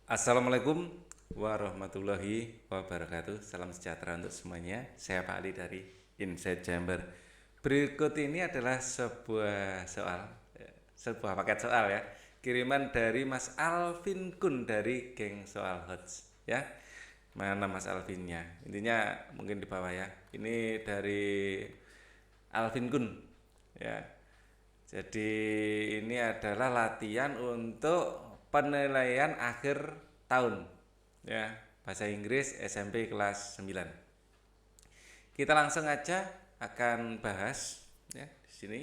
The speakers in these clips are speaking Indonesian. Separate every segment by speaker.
Speaker 1: Assalamualaikum warahmatullahi wabarakatuh. Salam sejahtera untuk semuanya. Saya Pak Ali dari Inside Chamber. Berikut ini adalah sebuah paket soal ya. Kiriman dari Mas Alvin Kun dari geng Soal Hots ya. Mana Mas Alvinnya? Intinya mungkin di bawah ya. Ini dari Alvin Kun ya. Jadi ini adalah latihan untuk penilaian akhir tahun ya, bahasa Inggris SMP kelas 9. Kita langsung aja akan bahas ya di sini.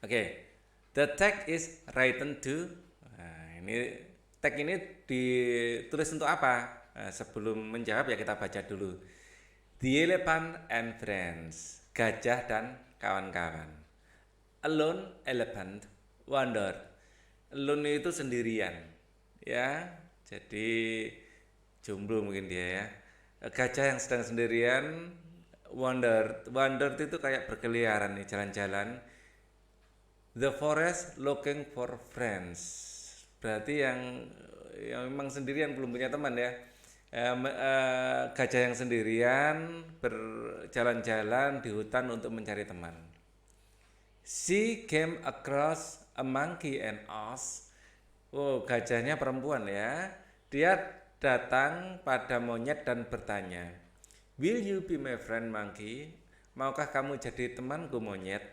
Speaker 1: Oke. The text is written to. Nah, tag ini ditulis untuk apa? Sebelum menjawab ya kita baca dulu. The elephant and friends. Gajah dan kawan-kawan. Alone elephant wandered. Alone itu sendirian ya, jadi jomblo mungkin dia ya. Gajah yang sedang sendirian wandered itu kayak berkeliaran nih, jalan-jalan. The forest looking for friends, berarti yang memang sendirian belum punya teman ya. Gajah yang sendirian berjalan-jalan di hutan untuk mencari teman. She came across a monkey and asked. Oh, gajahnya perempuan ya. Dia datang pada monyet dan bertanya, Will you be my friend monkey? Maukah kamu jadi temanku monyet?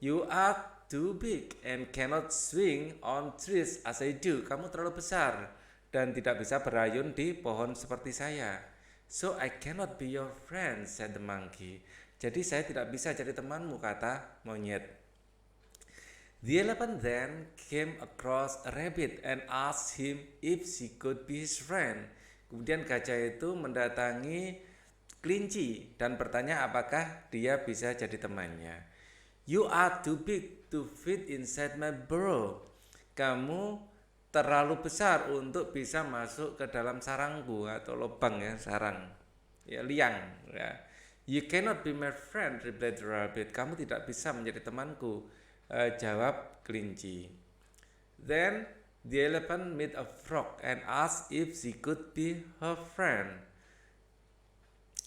Speaker 1: You are too big and cannot swing on trees as I do. Kamu terlalu besar dan tidak bisa berayun di pohon seperti saya. So I cannot be your friend, said the monkey. Jadi saya tidak bisa jadi temanmu, kata monyet. The elephant then came across a rabbit and asked him if she could be his friend. Kemudian gajah itu mendatangi kelinci dan bertanya apakah dia bisa jadi temannya. You are too big to fit inside my burrow. Kamu terlalu besar untuk bisa masuk ke dalam sarangku, atau lubang ya, sarang ya, liang ya. You cannot be my friend, replied the rabbit. Kamu tidak bisa menjadi temanku, jawab kelinci. Then the elephant met a frog and asked if she could be her friend.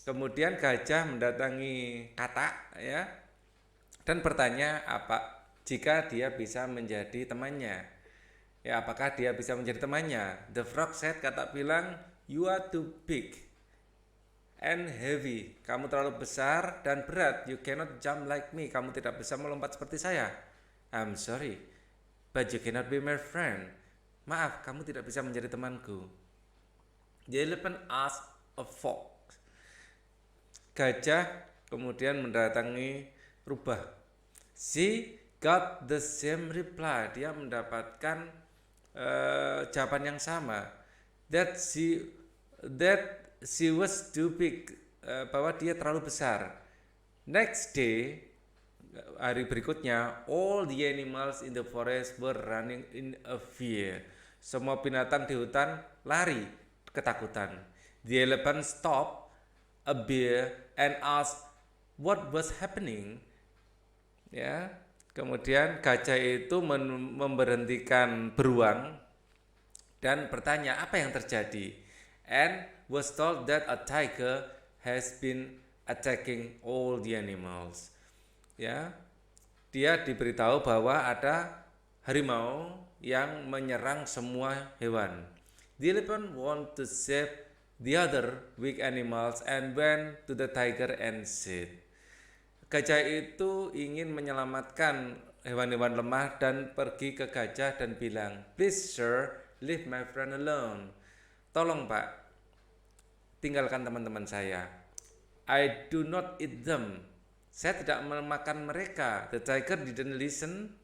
Speaker 1: Kemudian gajah mendatangi katak ya dan bertanya apa jika dia bisa menjadi temannya. Ya, apakah dia bisa menjadi temannya? The frog said, katak bilang, you are too big and heavy. Kamu terlalu besar dan berat. You cannot jump like me. Kamu tidak bisa melompat seperti saya. I'm sorry, but you cannot be my friend. Maaf, kamu tidak bisa menjadi temanku. The elephant asked a fox. Gajah kemudian mendatangi rubah. She got the same reply. Dia mendapatkan jawaban yang sama. That she was too big. Bahwa dia terlalu besar. Next day, hari berikutnya, all the animals in the forest were running in a fear. Semua binatang di hutan lari ketakutan. The elephant stopped a bear and asked what was happening. Ya, kemudian gajah itu memberhentikan beruang dan bertanya apa yang terjadi, and was told that a tiger has been attacking all the animals. Ya, dia diberitahu bahwa ada harimau yang menyerang semua hewan. The elephant want to save the other weak animals and went to the tiger and said. Gajah itu ingin menyelamatkan hewan-hewan lemah dan pergi ke gajah dan bilang, Please sir, leave my friend alone. Tolong pak, tinggalkan teman-teman saya. I do not eat them. Saya tidak memakan mereka. The tiger didn't listen.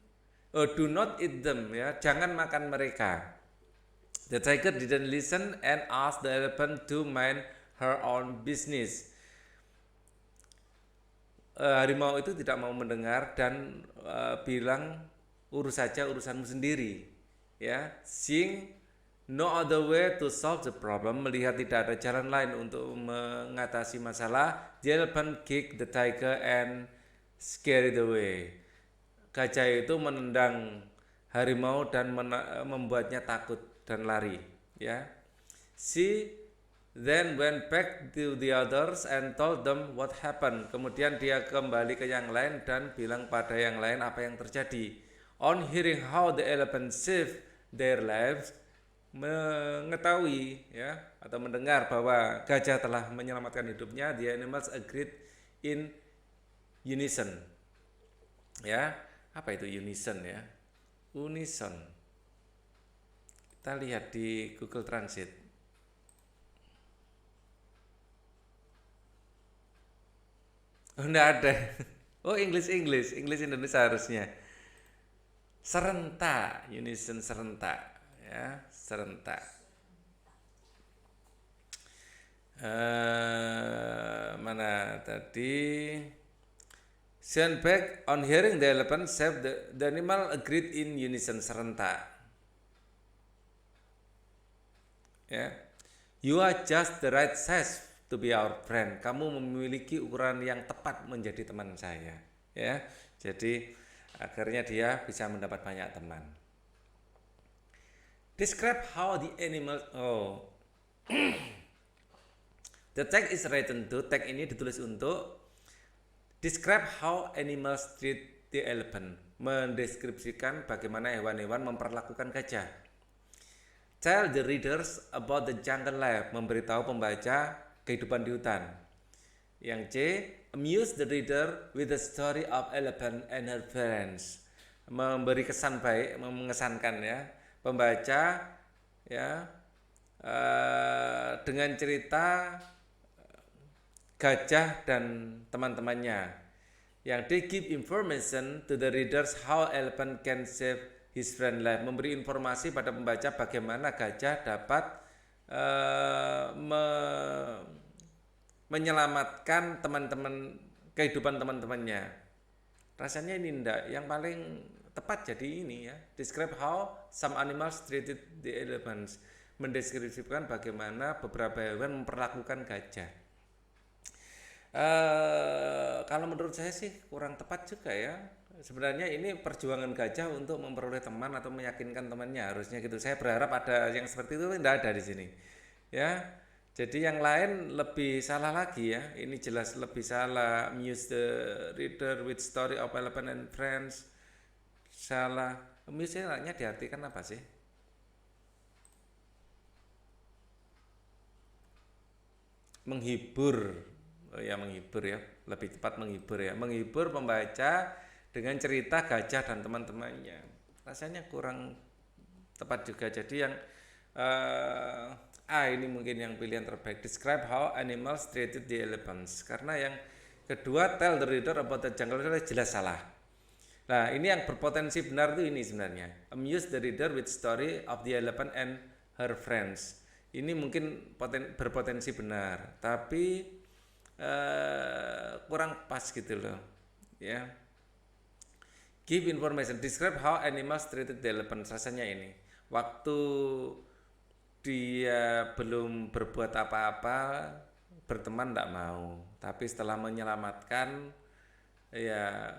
Speaker 1: Oh, do not eat them ya, jangan makan mereka. The tiger didn't listen and asked the elephant to mind her own business. Harimau itu tidak mau mendengar dan bilang urus saja urusanmu sendiri ya. Seeing no other way to solve the problem, melihat tidak ada jalan lain untuk mengatasi masalah, the elephant kicked the tiger and scared it away. Gajah itu menendang harimau dan membuatnya takut. dan lari, ya. She then went back to the others and told them what happened. Kemudian dia kembali ke yang lain dan bilang pada yang lain apa yang terjadi. On hearing how the elephant saved their lives, mengetahui ya atau mendengar bahwa gajah telah menyelamatkan hidupnya, the animals agreed in unison. Ya, apa itu unison ya? Unison. Kita lihat di Google Translate. Oh, enggak ada. Oh, English Indonesia harusnya. Serentak, unison serentak, ya, serentak. Mana tadi? Back on hearing the elephant saved the animal agreed in unison serentak. Ya, you are just the right size to be our friend. Kamu memiliki ukuran yang tepat menjadi teman saya. Ya, jadi akhirnya dia bisa mendapat banyak teman. Describe how the animal. The tag is written to. Tag ini ditulis untuk describe how animals treat the elephant. Mendeskripsikan bagaimana hewan-hewan memperlakukan gajah. Tell the readers about the jungle life. Memberitahu pembaca kehidupan di hutan. Yang C, amuse the reader with the story of elephant and her friends. Memberi kesan baik, mengesankan ya pembaca ya dengan cerita gajah dan teman-temannya. Yang D, give information to the readers how elephant can save his friend life. Memberi informasi pada pembaca bagaimana gajah dapat menyelamatkan kehidupan teman-temannya. Rasanya ini enggak, yang paling tepat jadi ini ya. Describe how some animals treated the elephants. Mendeskripsikan bagaimana beberapa hewan memperlakukan gajah. Kalau menurut saya sih kurang tepat juga ya. Sebenarnya ini perjuangan gajah untuk memperoleh teman atau meyakinkan temannya, harusnya gitu. Saya berharap ada yang seperti itu, tidak ada di sini. Ya. Jadi yang lain lebih salah lagi ya. Ini jelas lebih salah. Amuse the reader with story of elephant and friends. Salah. Amuse-nya diartikan apa sih? Menghibur. Oh ya, menghibur ya. Lebih tepat menghibur ya. Menghibur pembaca dengan cerita gajah dan teman-temannya. Rasanya kurang tepat juga. Jadi yang ini mungkin yang pilihan terbaik. Describe how animals treated the elephants. Karena yang kedua, tell the reader about the jungle, jelas salah. Nah, ini yang berpotensi benar itu ini sebenarnya. Amuse the reader with story of the elephant and her friends. Ini mungkin berpotensi benar, tapi kurang pas gitu loh. Ya. Give information. Describe how animals treated the elephant. Rasanya ini. Waktu dia belum berbuat apa-apa, berteman tidak mau, tapi setelah menyelamatkan ya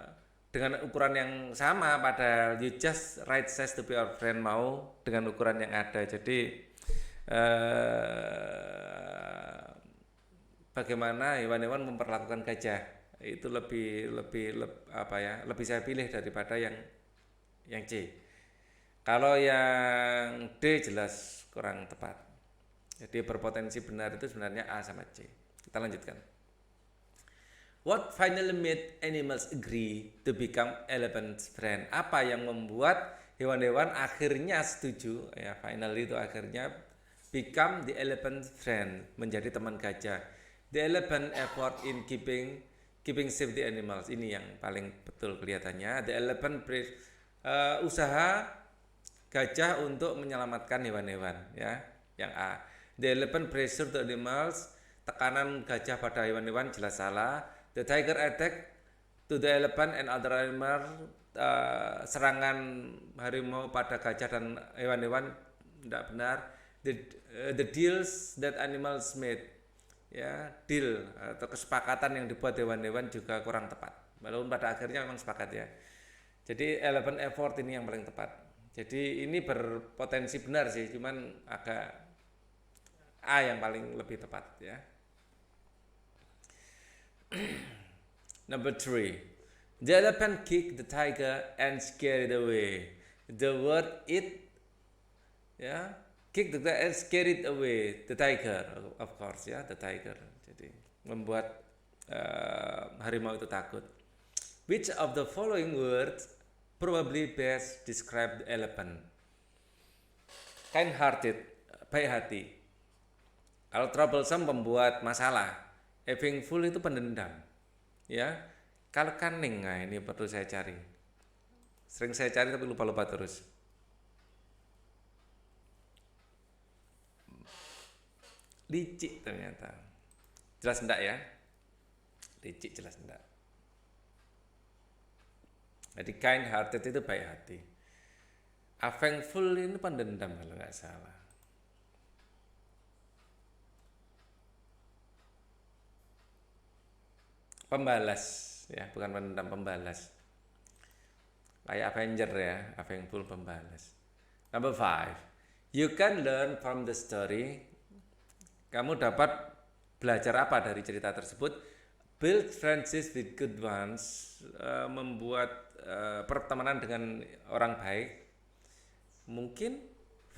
Speaker 1: dengan ukuran yang sama, padahal you just right size to be our friend, mau dengan ukuran yang ada. Jadi bagaimana hewan-hewan memperlakukan gajah itu lebih saya pilih daripada yang C. Kalau yang D jelas kurang tepat. Jadi berpotensi benar itu sebenarnya A sama C. Kita lanjutkan. What finally made animals agree to become elephant's friend? Apa yang membuat hewan-hewan akhirnya setuju, ya finally itu akhirnya become the elephant's friend, menjadi teman gajah. The elephant effort in keeping safe the animals. Ini yang paling betul kelihatannya. The elephant usaha gajah untuk menyelamatkan hewan-hewan, ya. Yang A. The elephant pressure the animals. Tekanan gajah pada hewan-hewan jelas salah. The tiger attack to the elephant and other animals. Serangan harimau pada gajah dan hewan-hewan tidak benar. The deals that animals made. Ya, deal atau kesepakatan yang dibuat hewan-hewan juga kurang tepat. Walaupun pada akhirnya memang sepakat ya. Jadi elephant effort ini yang paling tepat. Jadi ini berpotensi benar sih, cuman agak A yang paling lebih tepat ya. Number 3. The elephant kicked the tiger and scared it away. The word it, ya, kick the tiger and scared it away. The tiger, of course ya, the tiger. Jadi membuat harimau itu takut. Which of the following words probably best describe the elephant? Kind-hearted, baik hati. Kalau troublesome, pembuat masalah. Having-full itu pendendam. Ya, kalau cunning, nah ini perlu saya cari. Sering saya cari tapi lupa-lupa terus. Licik ternyata. Jelas enggak ya? Licik jelas enggak. Jadi kind-hearted itu baik hati. Having-full ini pendendam kalau nggak salah. Pembalas ya, bukan pendendam, pembalas. Kayak Avenger ya, having-full pembalas. Number 5. You can learn from the story. Kamu dapat belajar apa dari cerita tersebut? Build friendships with good ones. Membuat pertemanan dengan orang baik. Mungkin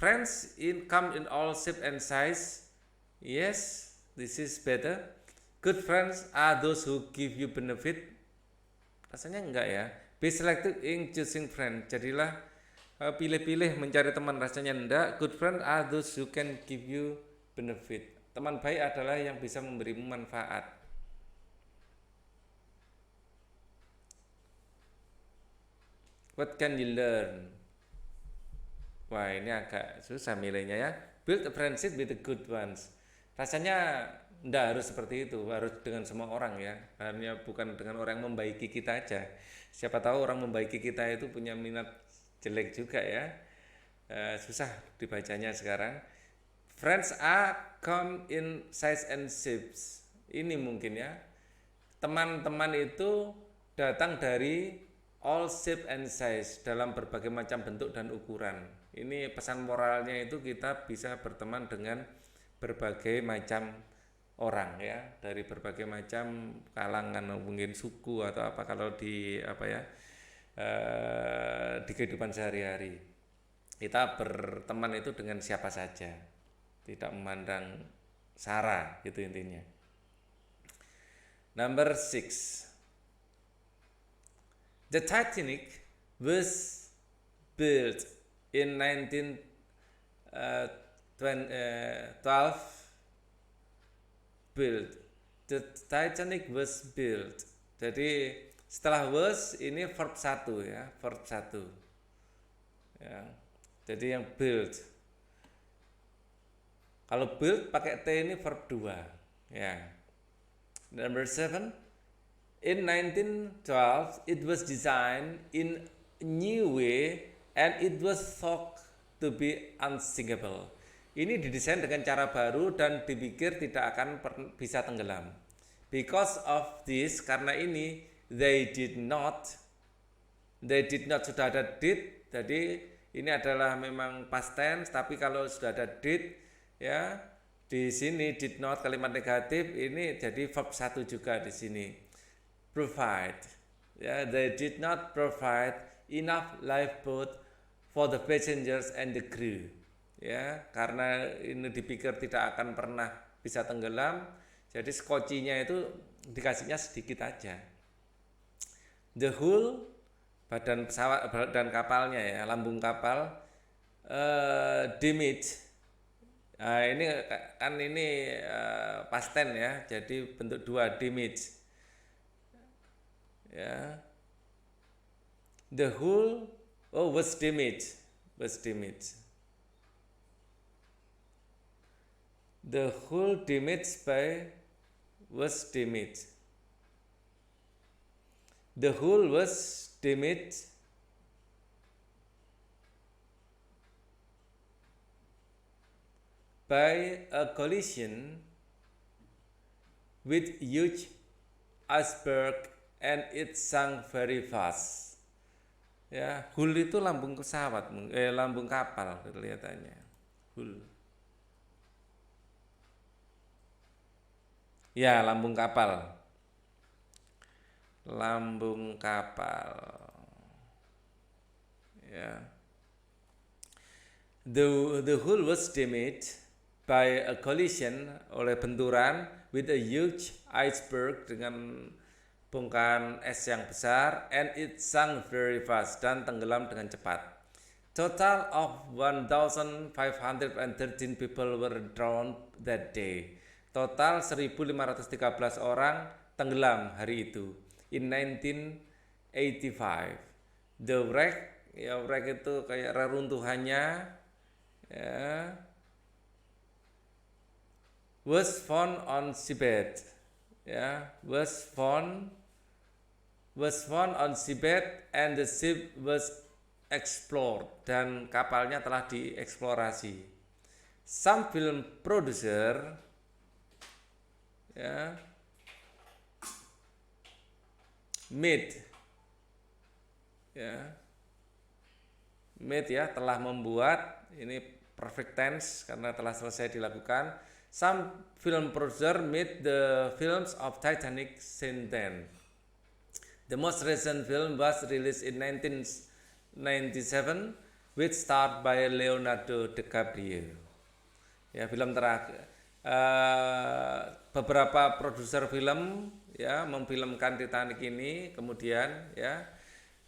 Speaker 1: friends come in all shape and size. Yes, this is better. Good friends are those who give you benefit. Rasanya enggak ya. Be selective in choosing friend. Jadilah pilih-pilih mencari teman, rasanya enggak. Good friends are those who can give you benefit. Teman baik adalah yang bisa memberimu manfaat. What can you learn? Wah, ini agak susah milihnya ya. Build a friendship with the good ones. Rasanya enggak harus seperti itu, harus dengan semua orang ya. Hanya bukan dengan orang yang membaiki kita aja. Siapa tahu orang membaiki kita itu punya minat jelek juga ya. Susah dibacanya sekarang. Friends are come in size and shapes. Ini mungkin ya. Teman-teman itu datang dari all shape and size, dalam berbagai macam bentuk dan ukuran. Ini pesan moralnya itu kita bisa berteman dengan berbagai macam orang ya, dari berbagai macam kalangan, mungkin suku atau apa kalau di apa ya, di kehidupan sehari-hari. Kita berteman itu dengan siapa saja, tidak memandang sara, itu intinya. Number 6. The Titanic was built in 1912. Built. The Titanic was built. Jadi setelah was ini verb 1 ya, verb 1. Ya. Jadi yang built. Kalau build pakai T ini verb 2 ya. Number 7. In 1912 it was designed in a new way and it was thought to be unsinkable. Ini didesain dengan cara baru dan dipikir tidak akan bisa tenggelam. Because of this, karena ini they did not sudah ada did, jadi ini adalah memang past tense, tapi kalau sudah ada did ya, di sini did not kalimat negatif ini jadi verb 1 juga di sini. Provide ya, they did not provide enough lifeboat for the passengers and the crew ya, karena ini dipikir tidak akan pernah bisa tenggelam, jadi skocinya itu dikasihnya sedikit aja. The hull, badan pesawat dan kapalnya ya, lambung kapal, damaged. Nah, ini kan ini past tense ya, jadi bentuk 2, damage ya. The hull was damaged. The hull damaged by was damaged. The hull was damaged by a collision with huge iceberg and it sank very fast. Ya, hull itu lambung pesawat, lambung kapal kelihatannya. Hull. Ya, lambung kapal. Lambung kapal. Ya. The hull was damaged by a collision oleh benturan with a huge iceberg dengan bongkahan es yang besar, and it sank very fast dan tenggelam dengan cepat. Total of 1,513 people were drowned that day. Total 1.513 orang tenggelam hari itu in 1985. The wreck, ya wreck itu kayak reruntuhannya, ya, was found on seabed, ya, was found on seabed and the ship was explored, dan kapalnya telah dieksplorasi. Some film producer, ya, made, ya, telah membuat, ini perfect tense karena telah selesai dilakukan. Some film producer made the films of Titanic since then. The most recent film was released in 1997, which starred by Leonardo DiCaprio. Ya, film terakhir. Beberapa produser film, ya, memfilmkan Titanic ini, kemudian, ya,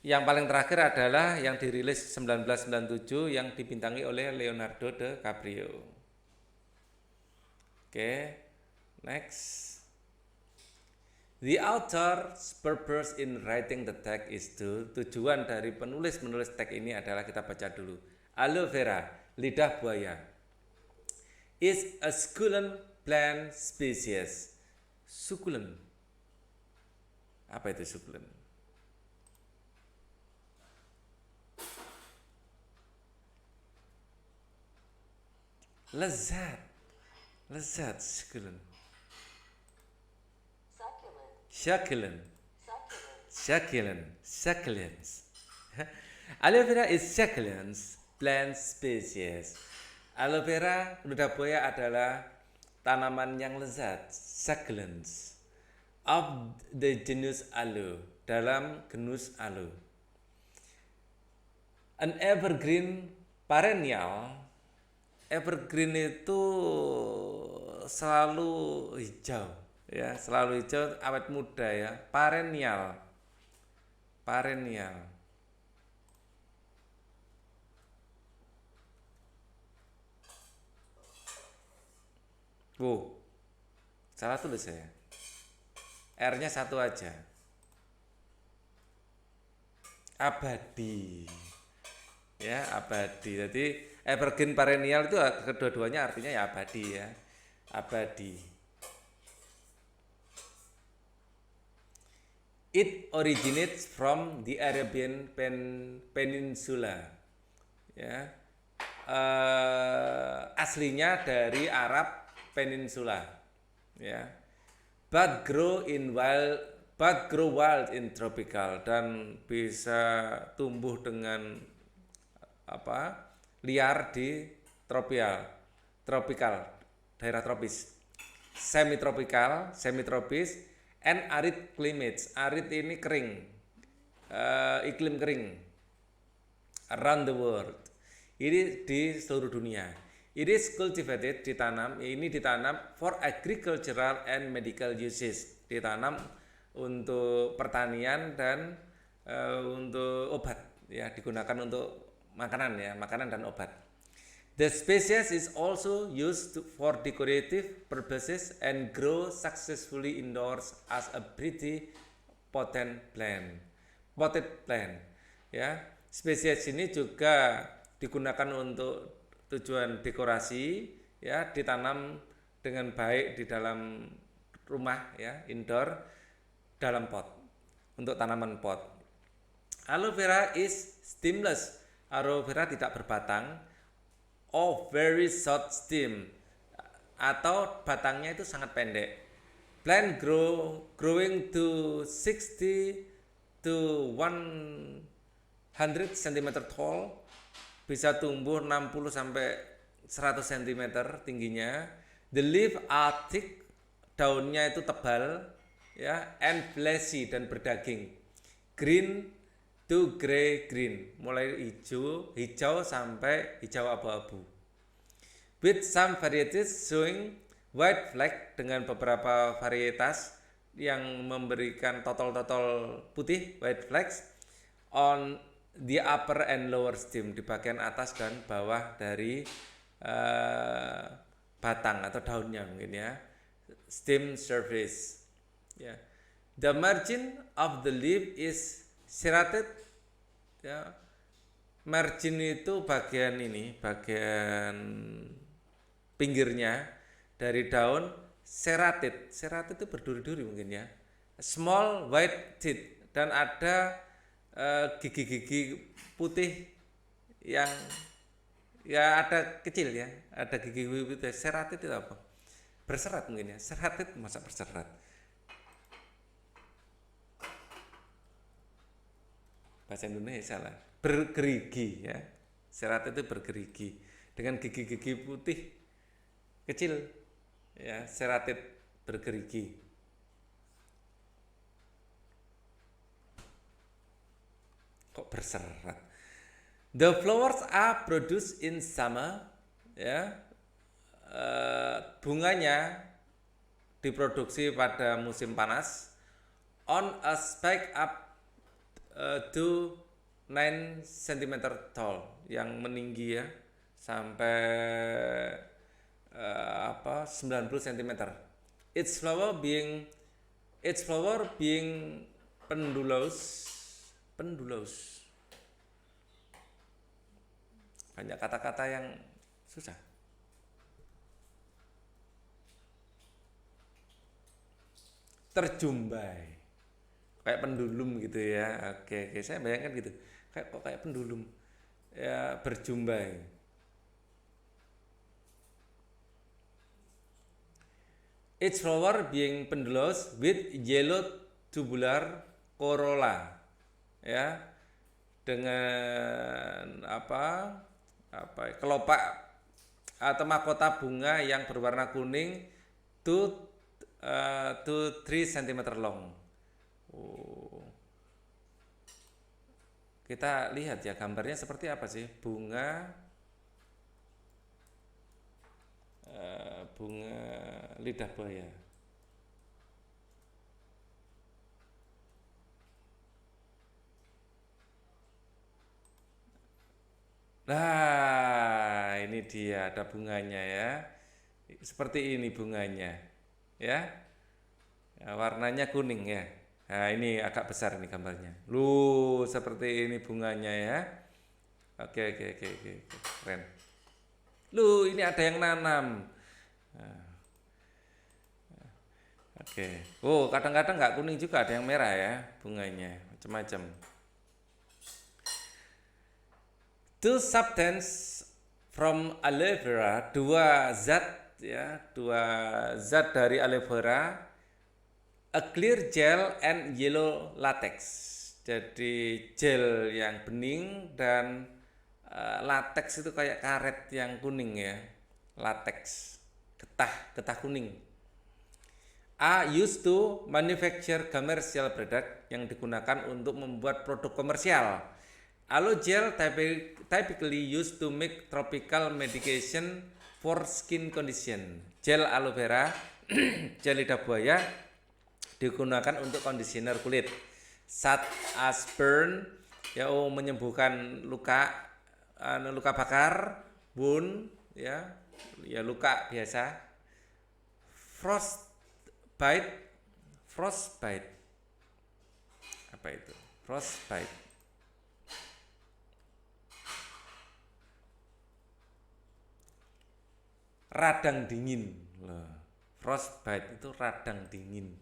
Speaker 1: yang paling terakhir adalah yang dirilis 1997 yang dibintangi oleh Leonardo DiCaprio. Oke, next. The author's purpose in writing the text is to, tujuan dari penulis teks ini adalah, kita baca dulu. Aloe vera, lidah buaya, is a succulent plant species. Succulent. Apa itu succulent? Lezat, succulent. Succulents. Aloe vera is succulent plant species. Aloe vera, lidah buaya, adalah tanaman yang lezat, succulents, of the genus Aloe, dalam genus Aloe. An evergreen perennial. Evergreen itu selalu hijau, ya, selalu hijau, awet muda, ya. Perennial. Salah tulis saya. R-nya satu aja. Abadi. Ya, abadi. Jadi evergreen perennial itu kedua-duanya artinya ya abadi, ya. Abadi. It originates from the Arabian Peninsula. Ya. Aslinya dari Arab Peninsula. Ya. But grow wild in tropical, dan bisa tumbuh dengan liar di tropical, daerah tropis, semitropis, and arid climates. Arid ini kering, iklim kering, around the world. Ini di seluruh dunia. It is cultivated, ditanam for agricultural and medical uses, ditanam untuk pertanian dan untuk obat, ya, digunakan untuk makanan, ya, makanan dan obat. The species is also used for decorative purposes and grow successfully indoors as a pretty potted plant. Ya, spesies ini juga digunakan untuk tujuan dekorasi, ya, ditanam dengan baik di dalam rumah, ya, indoor, dalam pot, untuk tanaman pot. Aloe vera is stemless. Aloe vera tidak berbatang, of very short stem, atau batangnya itu sangat pendek. Plant growing to 60 to 100 cm tall, bisa tumbuh 60 sampai 100 cm tingginya. The leaf are thick, daunnya itu tebal, ya, and fleshy dan berdaging. Green to grey green, mulai hijau sampai hijau abu-abu. With some varieties showing white flag, dengan beberapa varietas yang memberikan totol-totol putih, white flags, on the upper and lower stem, di bagian atas dan bawah dari batang atau daunnya mungkin ya, stem surface. Ya. The margin of the leaf is serrated. Ya. Margin itu bagian ini, bagian pinggirnya dari daun, serrated. Serrated itu berduri-duri mungkin ya. Small white teeth, dan ada gigi-gigi putih yang ya ada kecil ya, ada gigi-gigi putih. Serrated itu apa? Berserat mungkin ya. Serrated masa berserat? Bahasa Indonesia salah. Bergerigi ya. Serrated itu bergerigi dengan gigi-gigi putih kecil ya, serrated bergerigi. Kok berserat? The flowers are produced in summer, ya. Bunganya diproduksi pada musim panas. On a spike up to 9 cm tall, yang meninggi ya, sampai 90 cm. Its flower being pendulous. Banyak kata-kata yang susah. Terjumbai, kayak pendulum gitu ya. Oke, saya bayangkan gitu. Kayak pendulum ya, berjumbai. Each flower being pendulous with yellow tubular corolla, ya, dengan kelopak atau mahkota bunga yang berwarna kuning, 2 to 3 cm long. Kita lihat ya gambarnya seperti apa sih bunga lidah buaya. Nah, ini dia, ada bunganya ya. Seperti ini bunganya. Ya. Warnanya kuning ya. Nah, ini agak besar ini gambarnya. Seperti ini bunganya ya. Oke. Keren. Ini ada yang nanam. Oke. Kadang-kadang nggak kuning juga, ada yang merah ya bunganya, macam-macam. Two substance from aloe vera, dua zat dari aloe vera, a clear gel and yellow latex. Jadi gel yang bening dan latex itu kayak karet yang kuning ya, latex, getah kuning. A used to manufacture commercial product, yang digunakan untuk membuat produk komersial. Aloe gel typically used to make tropical medication for skin condition. Gel aloe vera, gel lidah buaya, digunakan untuk kondisioner kulit. Such as burn, ya, menyembuhkan luka bakar, wound, ya luka biasa. Frostbite. Apa itu? Frostbite. Radang dingin. Frostbite itu radang dingin.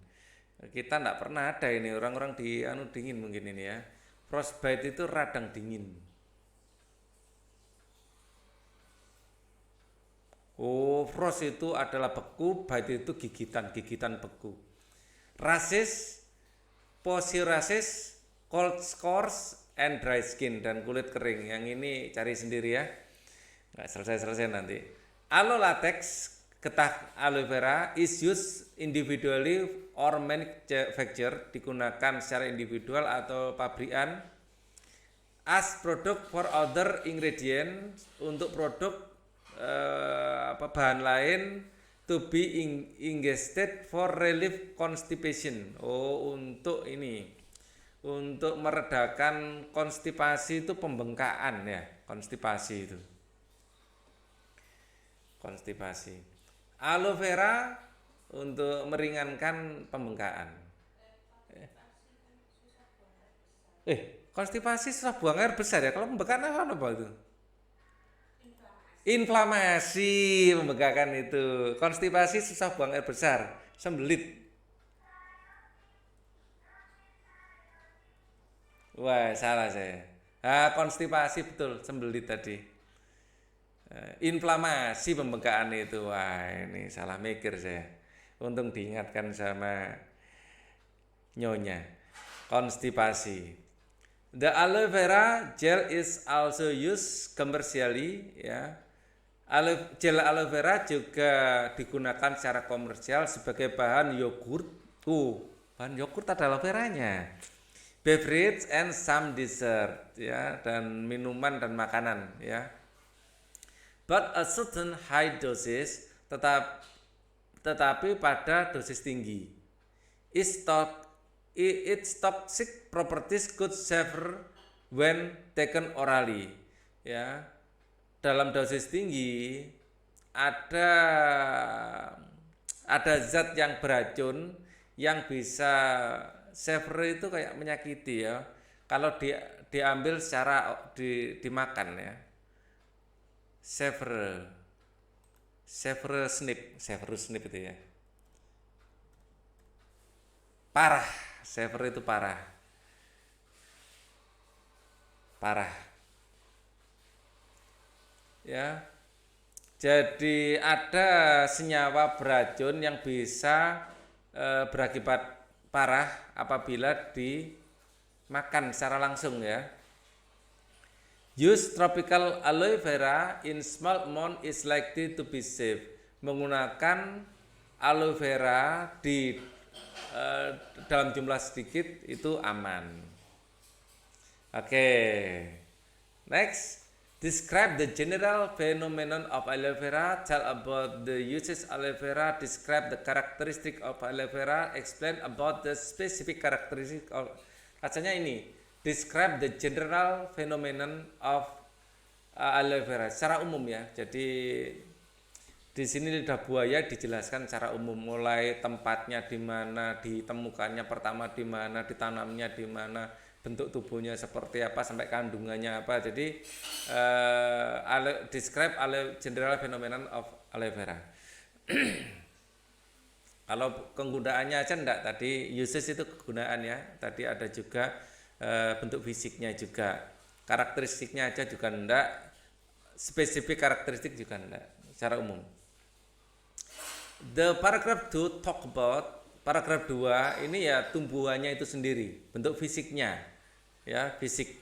Speaker 1: Kita enggak pernah ada ini, orang-orang di dingin mungkin ini ya. Frostbite itu radang dingin. Frost itu adalah beku, bite itu gigitan beku. Rashes, psoriasis, cold sores, and dry skin, dan kulit kering. Yang ini cari sendiri ya, nggak selesai-selesai nanti. Aloe latex, getah aloe vera, is used individually or manufactured, digunakan secara individual atau pabrikan, as product for other ingredients, untuk produk bahan lain, to be ingested for relief constipation. Oh, untuk ini, untuk meredakan konstipasi, itu pembengkakan ya, konstipasi itu. Konstipasi. Aloe vera untuk meringankan pembengkakan. Konstipasi susah buang air besar ya. Kalau pembengkakan apa itu? Inflamasi, pembengkakan itu. Konstipasi susah buang air besar, sembelit. Wah, salah saya. Konstipasi betul, sembelit tadi. Inflamasi, pembengkakan itu. Wah, ini salah mikir saya. Untung diingatkan sama nyonya. Konstipasi. The aloe vera gel is also used commercially ya. Gel aloe vera juga digunakan secara komersial sebagai bahan yogurt. Bahan yogurt ada aloe veranya. Beverage and some dessert ya, dan minuman dan makanan ya. But a certain high doses, tetapi pada dosis tinggi. Its toxic properties could suffer when taken orally. Ya, dalam dosis tinggi ada zat yang beracun yang bisa severe, itu kayak menyakiti ya. Kalau diambil secara dimakan ya. Severe snip itu ya. Parah, severe itu parah. Ya. Jadi ada senyawa beracun yang bisa berakibat parah apabila dimakan secara langsung ya. Use tropical aloe vera in small amount is likely to be safe. Menggunakan aloe vera di dalam jumlah sedikit itu aman. Oke. Next, describe the general phenomenon of aloe vera. Tell about the uses aloe vera. Describe the characteristic of aloe vera. Explain about the specific characteristic of. Rasanya ini. Describe the general phenomenon of aloe vera secara umum ya. Jadi di sini lidah buaya dijelaskan secara umum, mulai tempatnya di mana, ditemukannya pertama di mana, ditanamnya di mana, bentuk tubuhnya seperti apa, sampai kandungannya apa. Jadi describe general phenomenon of aloe vera. Kalau penggunaannya aja enggak, tadi uses itu kegunaan ya. Tadi ada juga bentuk fisiknya juga, karakteristiknya aja juga enggak, spesifik karakteristik juga enggak, secara umum. The paragraph 2 talk about, paragraph 2 ini ya tumbuhannya itu sendiri, bentuk fisiknya ya, fisik.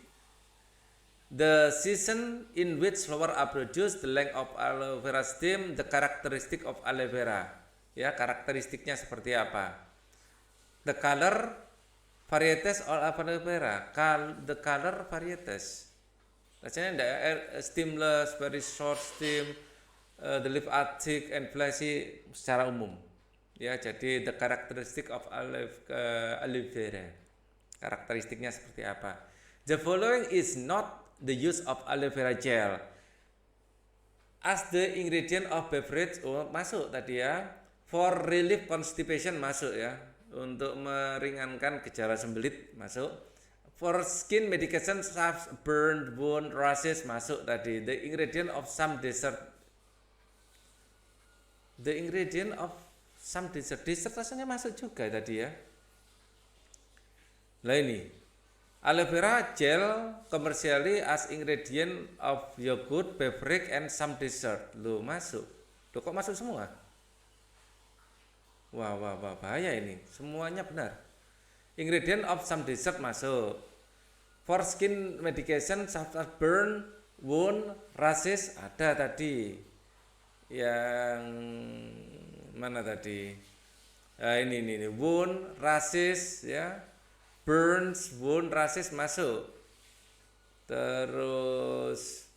Speaker 1: The season in which flower are produced, the length of aloe vera stem, the characteristic of aloe vera ya, karakteristiknya seperti apa. The color varieties of aloe vera, the color varieties. Rasanya enggak, stemless, very short stem, the leaf are thick and fleshy secara umum. Ya, jadi the characteristic of aloe vera. Karakteristiknya seperti apa? The following is not the use of aloe vera gel as the ingredient of beverage. Masuk tadi ya. For relief constipation masuk ya. Untuk meringankan gejala sembelit masuk. For skin medication, salves, burn, wound, rashes masuk tadi. The ingredient of some dessert. The ingredient of some dessert. Dessert rasanya masuk juga tadi ya. Nah ini, aloe vera gel commercially as ingredient of yogurt, beverage and some dessert. Loh masuk. Loh kok masuk semua? Wah, bahaya ini. Semuanya benar. Ingredient of some dessert masuk. For skin medication, such as burn, wound, rashes ada tadi. Yang mana tadi? Ini wound, rashes ya. Burns, wound, rashes masuk. Terus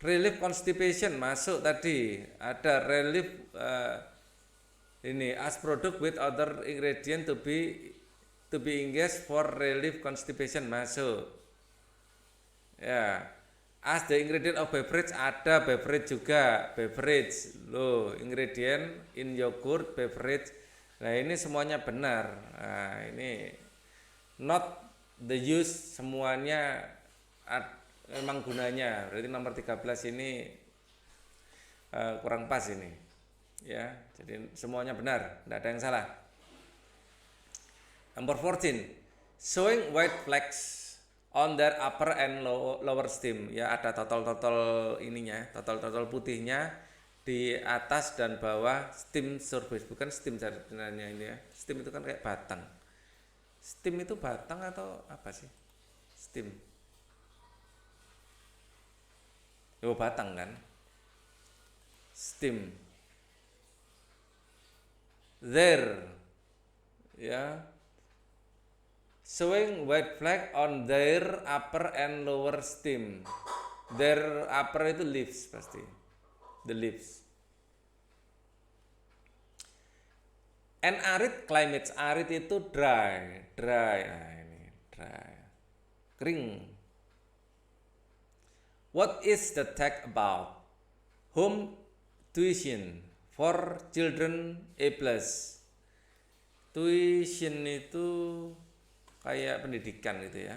Speaker 1: relief constipation masuk tadi. Ada relief ini as product with other ingredient to be engaged for relief constipation masuk. Ya. As the ingredient of beverage ada beverage juga, beverage. Loh, ingredient in yogurt, beverage. Nah, ini semuanya benar. Nah, ini not the use semuanya memang gunanya. Berarti nomor 13 ini kurang pas ini. Ya, jadi semuanya benar, tidak ada yang salah. Number 14, showing white flecks on their upper and lower stem. Ya, ada totol-totol ininya, totol-totol putihnya di atas dan bawah stem surface. Bukan stem sebenarnya ini ya. Stem itu kan kayak batang. Stem itu batang atau apa sih? Stem. Oh, batang kan? Stem. There. Ya. Showing white flag on their upper and lower stem. Their upper itu leaves pasti. The leaves. And arid climate. Arid itu dry. Nah, ini dry. Kering. What is the text about? Home tuition for children A+. Tuition itu kayak pendidikan gitu ya.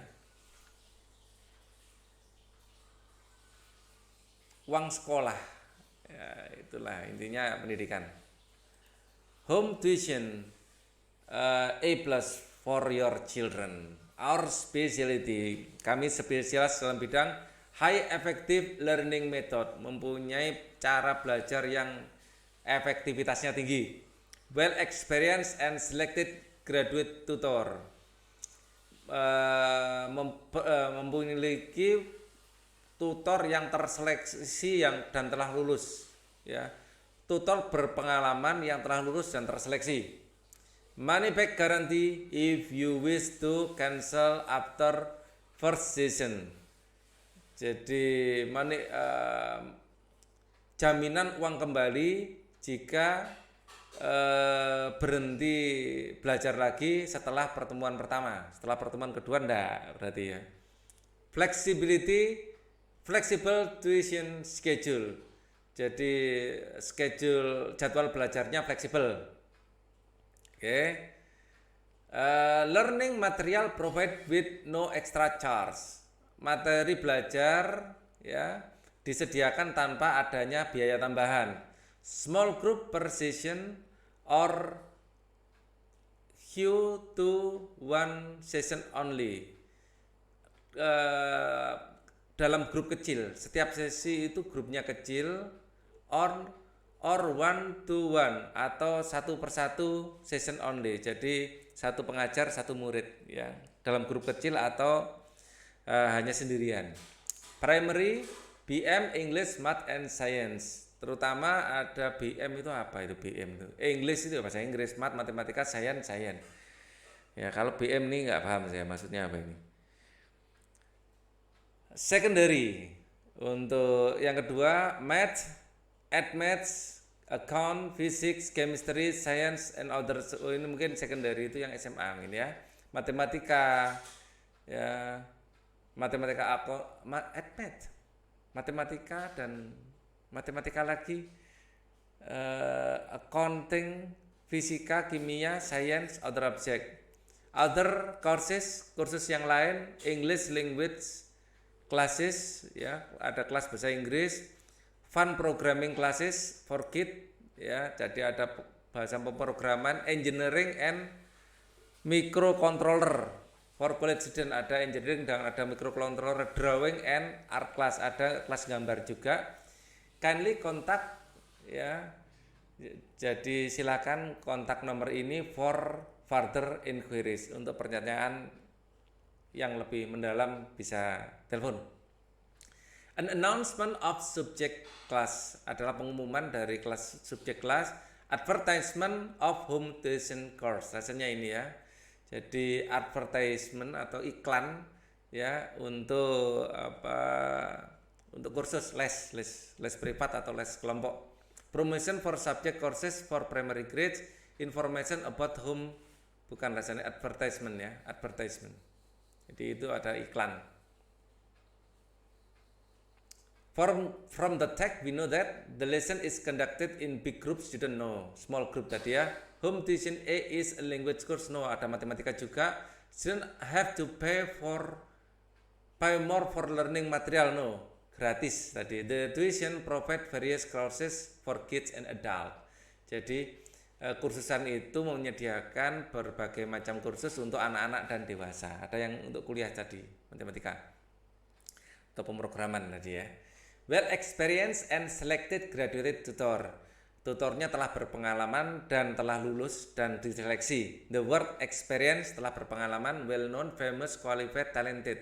Speaker 1: Uang sekolah. Ya, itulah intinya pendidikan. Home tuition A+ for your children. Our specialty. Kami spesialis dalam bidang high effective learning method, mempunyai cara belajar yang efektivitasnya tinggi. Well experienced and selected graduate tutor. Memiliki tutor yang terseleksi dan telah lulus ya. Tutor berpengalaman yang telah lulus dan terseleksi. Money back guarantee if you wish to cancel after first session. Jadi jaminan uang kembali jika berhenti belajar lagi setelah pertemuan pertama. Setelah pertemuan kedua enggak berarti ya. Flexible tuition schedule. Jadi jadwal belajarnya fleksibel. Oke. Learning material provide with no extra charge. Materi belajar ya disediakan tanpa adanya biaya tambahan. Small group per session or few to one session only. Dalam grup kecil, setiap sesi itu grupnya kecil, or one to one atau satu persatu session only. Jadi satu pengajar satu murid ya, dalam grup kecil atau hanya sendirian. Primary, BM, English, Math and Science. Terutama ada BM itu apa itu BM itu? English itu bahasa Inggris, Math, Matematika, Science. Ya kalau BM ini nggak paham saya maksudnya apa ini. Secondary untuk yang kedua Math, Account, Physics, Chemistry, Science and others. Oh, ini mungkin secondary itu yang SMA ini ya. Matematika ya, matematika dan matematika lagi, accounting, fisika, kimia, science, other object. Other kursus yang lain, English language classes ya, ada kelas bahasa Inggris, fun programming classes for kids ya, jadi ada bahasa pemrograman, engineering and microcontroller for college student, ada engineering dan ada microcontroller, drawing and art class, ada kelas gambar juga. Kindly kontak ya. Jadi silakan kontak nomor ini for further inquiries untuk pertanyaan yang lebih mendalam bisa telepon. An announcement of subject class adalah pengumuman dari kelas subject class. Advertisement of home tuition course. Rasanya ini ya. Jadi advertisement atau iklan ya untuk apa? Untuk kursus les privat atau les kelompok. Promotion for subject courses for primary grades. Information about home, bukan rasanya advertisement ya, advertisement. Jadi itu ada iklan. From the text we know that the lesson is conducted in big groups. You don't know, small group tadi ya. Home tuition A is a language course. No, ada matematika juga. Student have to pay more for learning material. No, gratis tadi. The tuition provide various courses for kids and adult. Jadi kursusan itu menyediakan berbagai macam kursus untuk anak-anak dan dewasa. Ada yang untuk kuliah tadi, matematika atau pemrograman tadi ya. Well experienced and selected graduate tutor. Tutornya telah berpengalaman dan telah lulus dan diseleksi. The word experience telah berpengalaman, well known, famous, qualified, talented.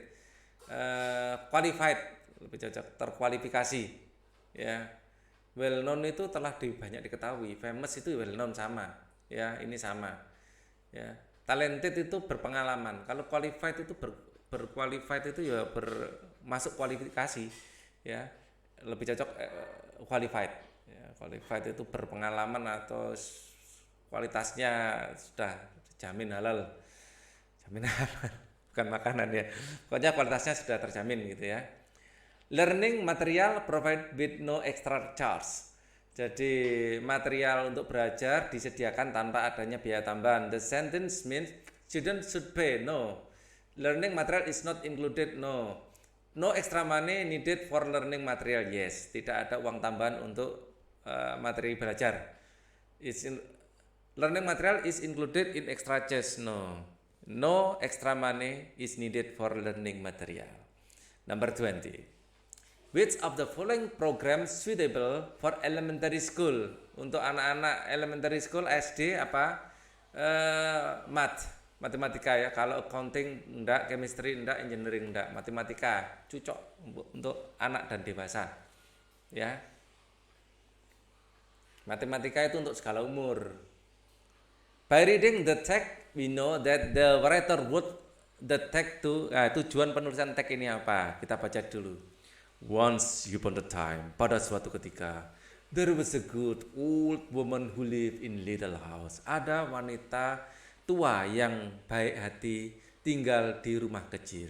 Speaker 1: Qualified lebih cocok, terkualifikasi. Ya. Well known itu telah banyak diketahui, famous itu well known sama. Ya, ini sama. Ya. Talented itu berpengalaman. Kalau qualified itu berqualified itu ya masuk kualifikasi. Ya. Lebih cocok qualified ya, qualified itu berpengalaman atau kualitasnya sudah jamin halal bukan makanan ya, pokoknya kualitasnya sudah terjamin gitu ya. Learning material provide with no extra charge. Jadi material untuk belajar disediakan tanpa adanya biaya tambahan. The sentence means students should pay. No, learning material is not included. No extra money needed for learning material. Yes, tidak ada uang tambahan untuk materi belajar. Learning material is included in extra charge. No extra money is needed for learning material. Number 20. Which of the following programs suitable for elementary school? Untuk anak-anak elementary school SD apa? Matematika ya. Kalau accounting enggak, chemistry enggak, engineering enggak, matematika cocok untuk anak dan dewasa. Ya. Matematika itu untuk segala umur. By reading the text, we know that the writer wrote the text to tujuan penulisan teks ini apa? Kita baca dulu. Once upon a time, pada suatu ketika, there was a good old woman who lived in little house. Ada wanita tua yang baik hati tinggal di rumah kecil.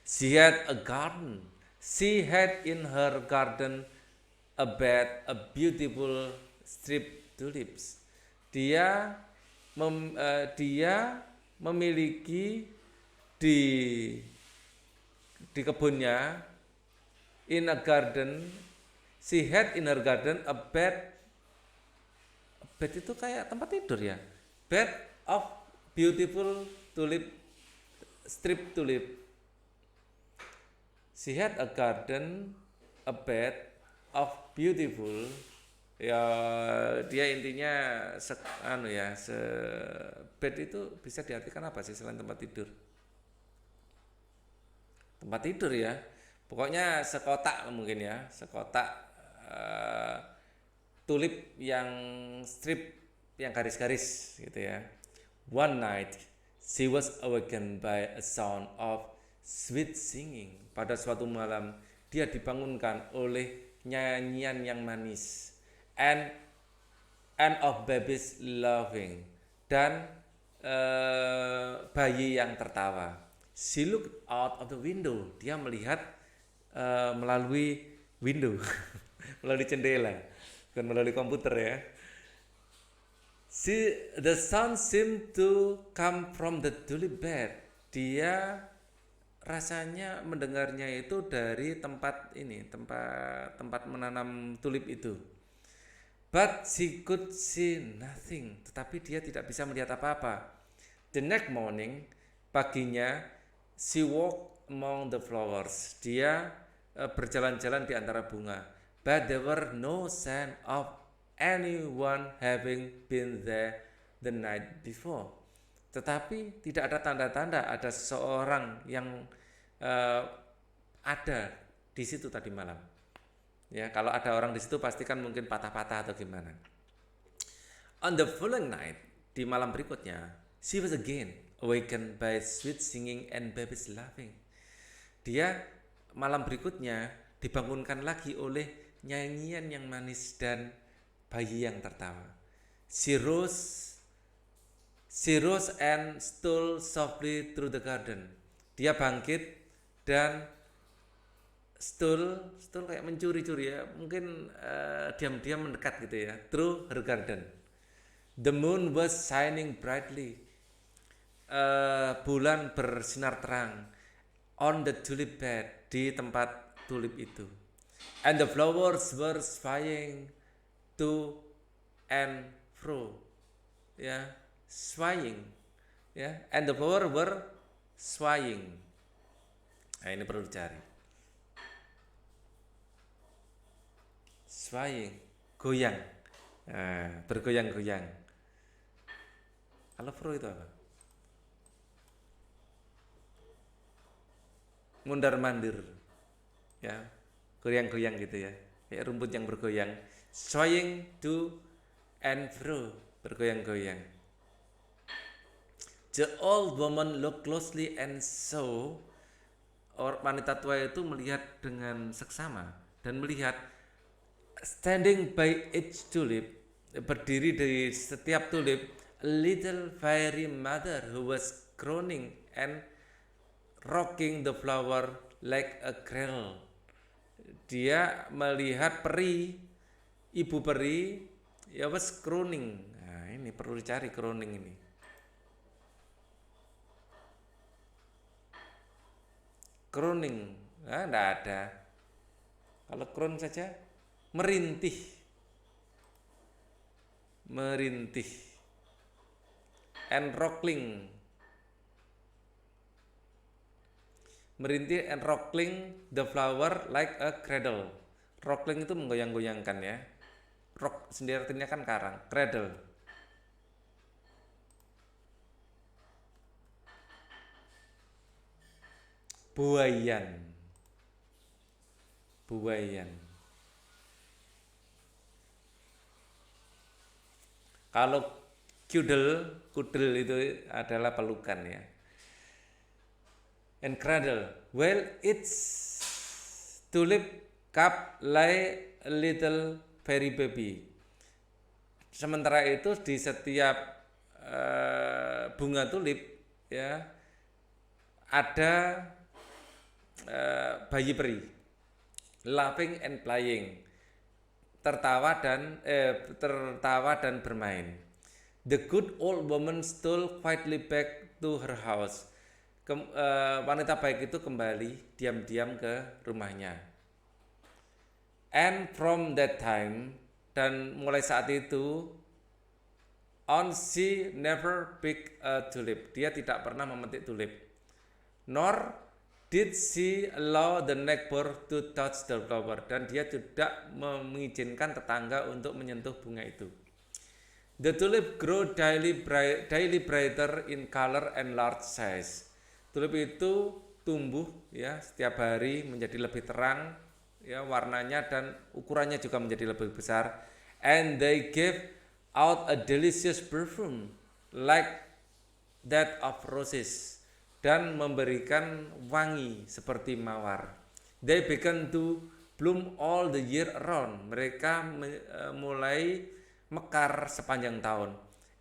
Speaker 1: She had a garden. She had in her garden a bed, a beautiful striped tulips. Dia memiliki di kebunnya, in a garden, she had in her garden a bed. Bed itu kayak tempat tidur ya. Bed of beautiful tulip, strip tulip. She had a garden, a bed of beautiful. Ya, dia intinya bed itu bisa diartikan apa sih selain tempat tidur? Tempat tidur ya. Pokoknya sekotak mungkin ya, sekotak tulip yang strip, yang garis-garis gitu ya. One night, she was awakened by a sound of sweet singing. Pada suatu malam, dia dibangunkan oleh nyanyian yang manis. And of babies laughing. Dan bayi yang tertawa. She looked out of the window. Dia melihat melalui window, melalui jendela, bukan melalui komputer ya. The sound seemed to come from the tulip bed. Dia rasanya mendengarnya itu dari tempat menanam tulip itu. But she could see nothing. Tetapi dia tidak bisa melihat apa-apa. The next morning, paginya, she walked among the flowers. Dia berjalan-jalan di antara bunga. But there were no sign of anyone having been there the night before. tetapi tidak ada tanda-tanda ada seseorang yang ada di situ tadi malam. Ya, kalau ada orang di situ pasti kan mungkin patah-patah atau gimana. On the following night, di malam berikutnya, she was again awakened by sweet singing and babies laughing. Dia malam berikutnya dibangunkan lagi oleh nyanyian yang manis dan bayi yang tertawa. She rose and stole softly through the garden. Dia bangkit dan stole kayak mencuri-curi ya, mungkin diam-diam mendekat gitu ya, through her garden. The moon was shining brightly. Bulan bersinar terang on the tulip bed, di tempat tulip itu. And the flowers were swaying to and fro. Ya, swaying. Ya, and the flowers were swaying. Nah, ini perlu dicari. Swaying, goyang. Nah, bergoyang-goyang. Kalau fro itu apa? Mundar-mandir. Ya, goyang-goyang gitu ya. Kayak rumput yang bergoyang. Swaying to and fro, bergoyang-goyang. The old woman looked closely and saw, wanita tua itu melihat dengan seksama dan melihat standing by each tulip, berdiri di setiap tulip, a little fairy mother who was crowning and rocking the flower like a cradle. Dia melihat peri, ibu peri, ya was crowning. Nah, ini perlu dicari crowning ini. Crowning, nah, enggak ada. Kalau crown saja merintih. And rockling. Merintih and rockling the flower like a cradle. Rockling itu menggoyang-goyangkan ya. Rock sendiri artinya kan karang. Cradle. Buayan. Kalau kudel itu adalah pelukan ya. And cradle, well, its tulip cup lay a little fairy baby. Sementara itu di setiap bunga tulip ya ada bayi peri, laughing and playing, tertawa dan bermain. The good old woman stole quietly back to her house. Wanita baik itu kembali diam-diam ke rumahnya. And from that time, dan mulai saat itu on, she never picked a tulip. Dia tidak pernah memetik tulip. Nor did she allow the neighbor to touch the flower. Dan dia tidak mengizinkan tetangga untuk menyentuh bunga itu. The tulip grow daily brighter in color and large size. Tulip itu tumbuh ya setiap hari menjadi lebih terang ya warnanya dan ukurannya juga menjadi lebih besar. And they gave out a delicious perfume like that of roses, dan memberikan wangi seperti mawar. They began to bloom all the year around. Mereka mulai mekar sepanjang tahun.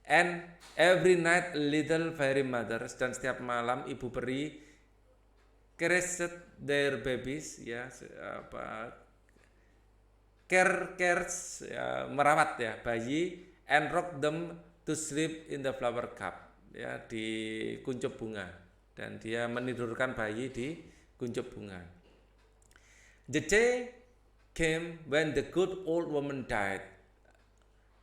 Speaker 1: And every night little fairy mothers, dan setiap malam ibu peri caressed their babies ya cares ya, merawat ya bayi, and rock them to sleep in the flower cup ya di kuncup bunga, dan dia menidurkan bayi di kuncup bunga. The day came when the good old woman died.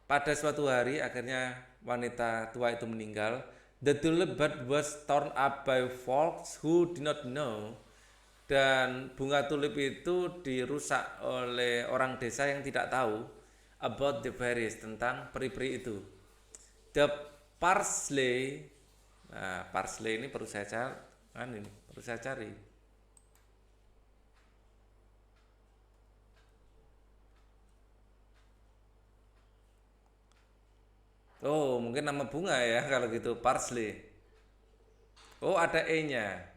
Speaker 1: Pada suatu hari akhirnya wanita tua itu meninggal. The tulip bud was torn up by folks who did not know. Dan bunga tulip itu dirusak oleh orang desa yang tidak tahu about the fairies, tentang peri-peri itu. The parsley, Nah, parsley ini perlu saya cari, ini perlu saya cari. Oh, mungkin nama bunga ya kalau gitu, parsley. Oh, ada E-nya.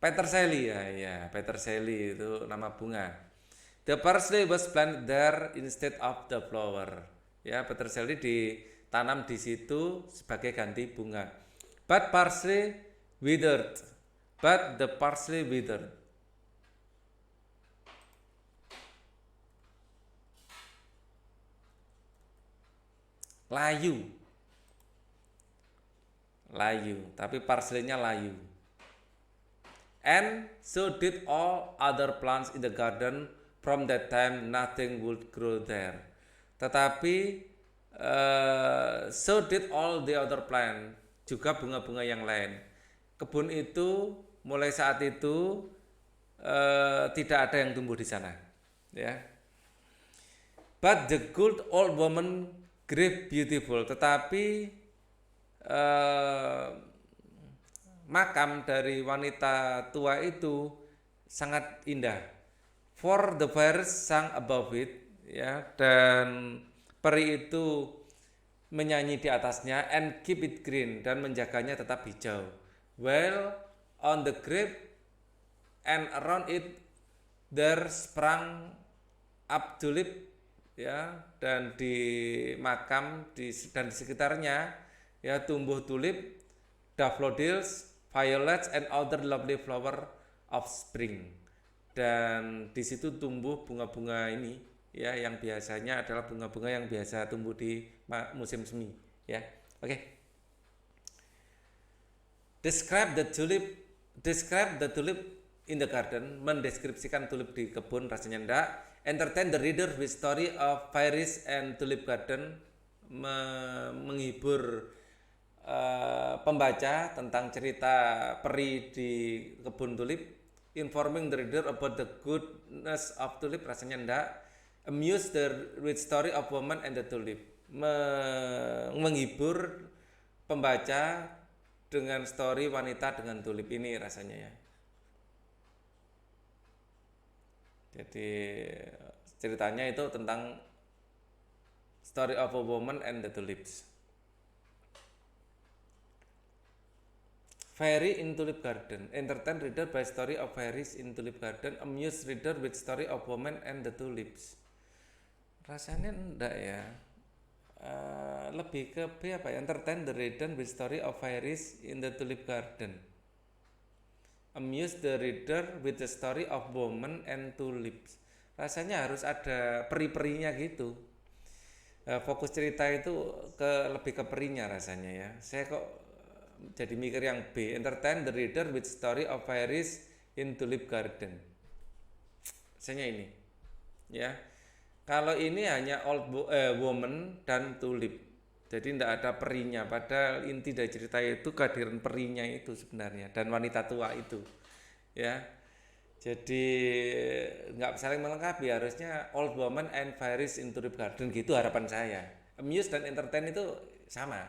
Speaker 1: Peterselly ya, ya, Peterselly itu nama bunga. The parsley was planted there instead of the flower. Ya, Peterselly ditanam di situ sebagai ganti bunga. But parsley withered. But the parsley withered. Layu. Layu, tapi parsleynya layu. And so did all other plants in the garden. From that time nothing would grow there. Tetapi so did all the other plant, juga bunga-bunga yang lain. Kebun itu mulai saat itu tidak ada yang tumbuh di sana, ya. But the good old woman grew beautiful. Tetapi makam dari wanita tua itu sangat indah. For the fairies sang above it, ya, dan peri itu menyanyi di atasnya, and keep it green, dan menjaganya tetap hijau. Well, on the grave and around it there sprang up tulip, ya, dan di makam dan di sekitarnya ya tumbuh tulip, daffodils, violets, and other lovely flower of spring. Dan di situ tumbuh bunga-bunga ini, ya, yang biasanya adalah bunga-bunga yang biasa tumbuh di musim semi, ya. Oke. Describe the tulip in the garden. Mendeskripsikan tulip di kebun rasanya enggak. Entertain the reader with story of fairies and tulip garden. Menghibur pembaca tentang cerita peri di kebun tulip. Informing the reader about the goodness of tulip rasanya enggak. Amuse with story of woman and the tulip. Menghibur pembaca dengan story wanita dengan tulip ini rasanya, ya. Jadi ceritanya itu tentang story of a woman and the tulips. Fairy in Tulip Garden. Entertain reader by story of fairies in Tulip Garden. Amuse reader with story of woman and the tulips. Rasanya enggak ya. Lebih ke B apa ya? Entertain the reader with story of fairies in the Tulip Garden. Amuse the reader with the story of woman and tulips. Rasanya harus ada peri-perinya gitu. Fokus cerita itu lebih ke perinya rasanya, ya. Saya kok jadi mikir yang B. Entertain the reader with story of fairies in Tulip Garden. Rasanya ini, ya. Kalau ini hanya woman dan tulip, jadi tidak ada perinya. Padahal inti dari cerita itu kehadiran perinya itu sebenarnya, dan wanita tua itu, ya. Jadi nggak saling melengkapi, harusnya old woman and fairies in Tulip Garden, gitu harapan saya. Amuse dan entertain itu sama.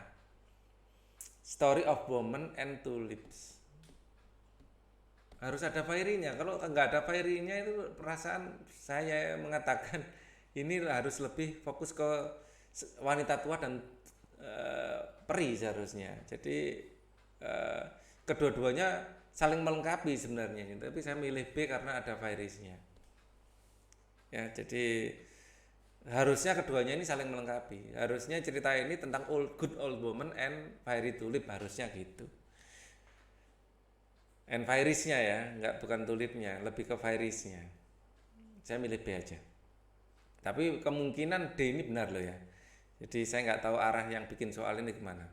Speaker 1: Story of woman and tulips. Harus ada fairy-nya. Kalau nggak ada fairy-nya itu perasaan saya mengatakan ini harus lebih fokus ke wanita tua dan peri seharusnya. Jadi kedua-duanya saling melengkapi sebenarnya. Tapi saya milih B karena ada fairies-nya. Ya, jadi harusnya keduanya ini saling melengkapi. Harusnya cerita ini tentang good old woman and fairy tulip, harusnya gitu. And fairies-nya, ya, bukan tulipnya, lebih ke fairies-nya. Saya milih B aja. Tapi kemungkinan D ini benar loh, ya. Jadi saya nggak tahu arah yang bikin soal ini kemana.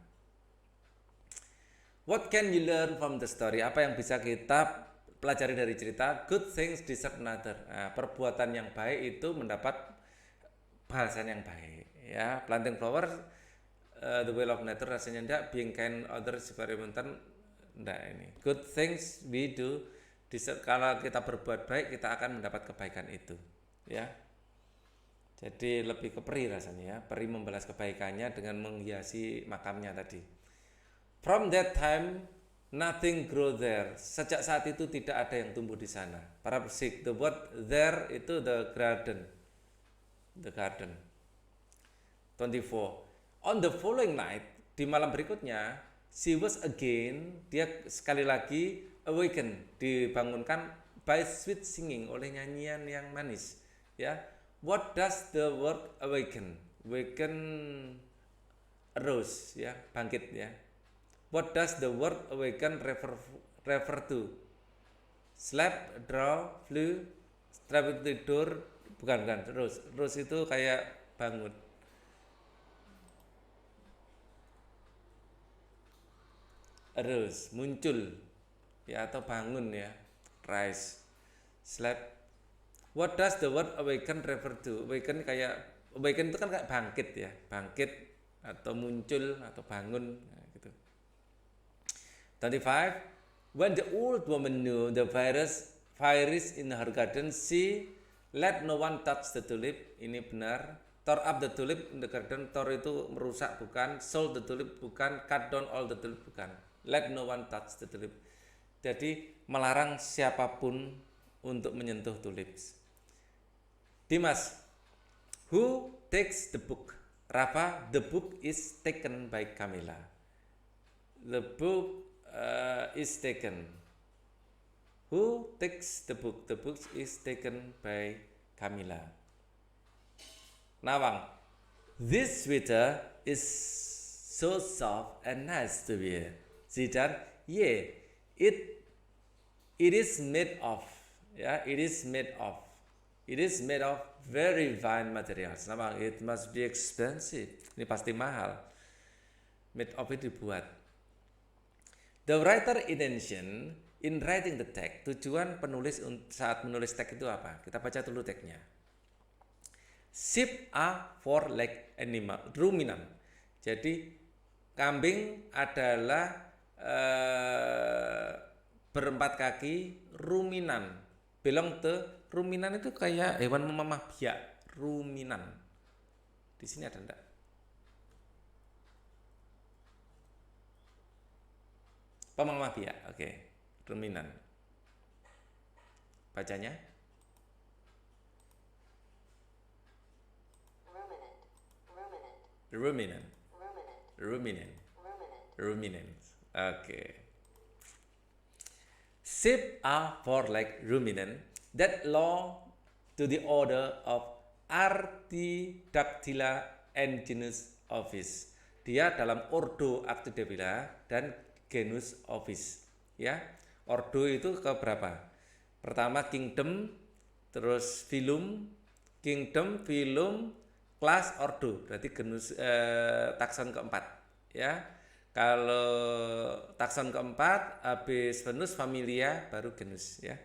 Speaker 1: What can you learn from the story? Apa yang bisa kita pelajari dari cerita? Good things deserve another. Nah, perbuatan yang baik itu mendapat bahasan yang baik, ya. Planting flower, the will of nature rasanya enggak. Being kind others very important enggak ini. Good things we do, kalau kita berbuat baik kita akan mendapat kebaikan itu, ya. Jadi lebih ke peri rasanya ya. Peri membalas kebaikannya dengan menghiasi makamnya tadi. From that time nothing grow there. Sejak saat itu tidak ada yang tumbuh di sana. Para pesik, the word there itu the garden. The garden. 24. On the following night, di malam berikutnya, she was again, dia sekali lagi awakened, dibangunkan by sweet singing, oleh nyanyian yang manis. Ya, what does the word awaken? Awaken, arose, ya, bangkit ya. What does the word awaken refer to? Slept, draw, flew, tidur, bukan, rose. Rose itu kayak bangun. Arose, muncul ya, atau bangun ya, rise. Slept. What does the word awaken refer to? Awaken itu kan kayak bangkit ya, bangkit atau muncul atau bangun gitu. 25. When the old woman knew the virus in her garden, she let no one touch the tulip. Ini benar. Tore up the tulip in the garden. Tore itu merusak bukan, sold the tulip bukan, cut down all the tulip bukan. Let no one touch the tulip. Jadi melarang siapapun untuk menyentuh tulip. Dimas, who takes the book? Rafa, the book is taken by Camilla. The book is taken. Who takes the book? The book is taken by Camilla. Nawang, this sweater is so soft and nice to wear. Zidan, yeah, it is made of, ya, it is made of very fine materials. Nawang, it must be expensive. Ini pasti mahal. Made of itu dibuat. The writer intention in writing the text, tujuan penulis saat menulis teks itu apa? Kita baca dulu teksnya. Sheep are four-legged animal, ruminant. Jadi kambing adalah berempat kaki, ruminan. Belong to, ruminan itu kayak hewan memamah biak, ruminan. Di sini ada enggak? Pemamah biak, oke. Ruminan. Bacanya? Ruminant. Oke. Sheep are four-legged ruminant that belong to the order of Artiodactyla and genus Ovis. Dia dalam ordo Artiodactyla dan genus Ovis. Ya, ordo itu ke berapa? Pertama kingdom, terus phylum, kingdom, phylum, kelas, ordo. Berarti genus takson keempat. Ya, kalau takson keempat, habis genus, familia, baru genus. Ya,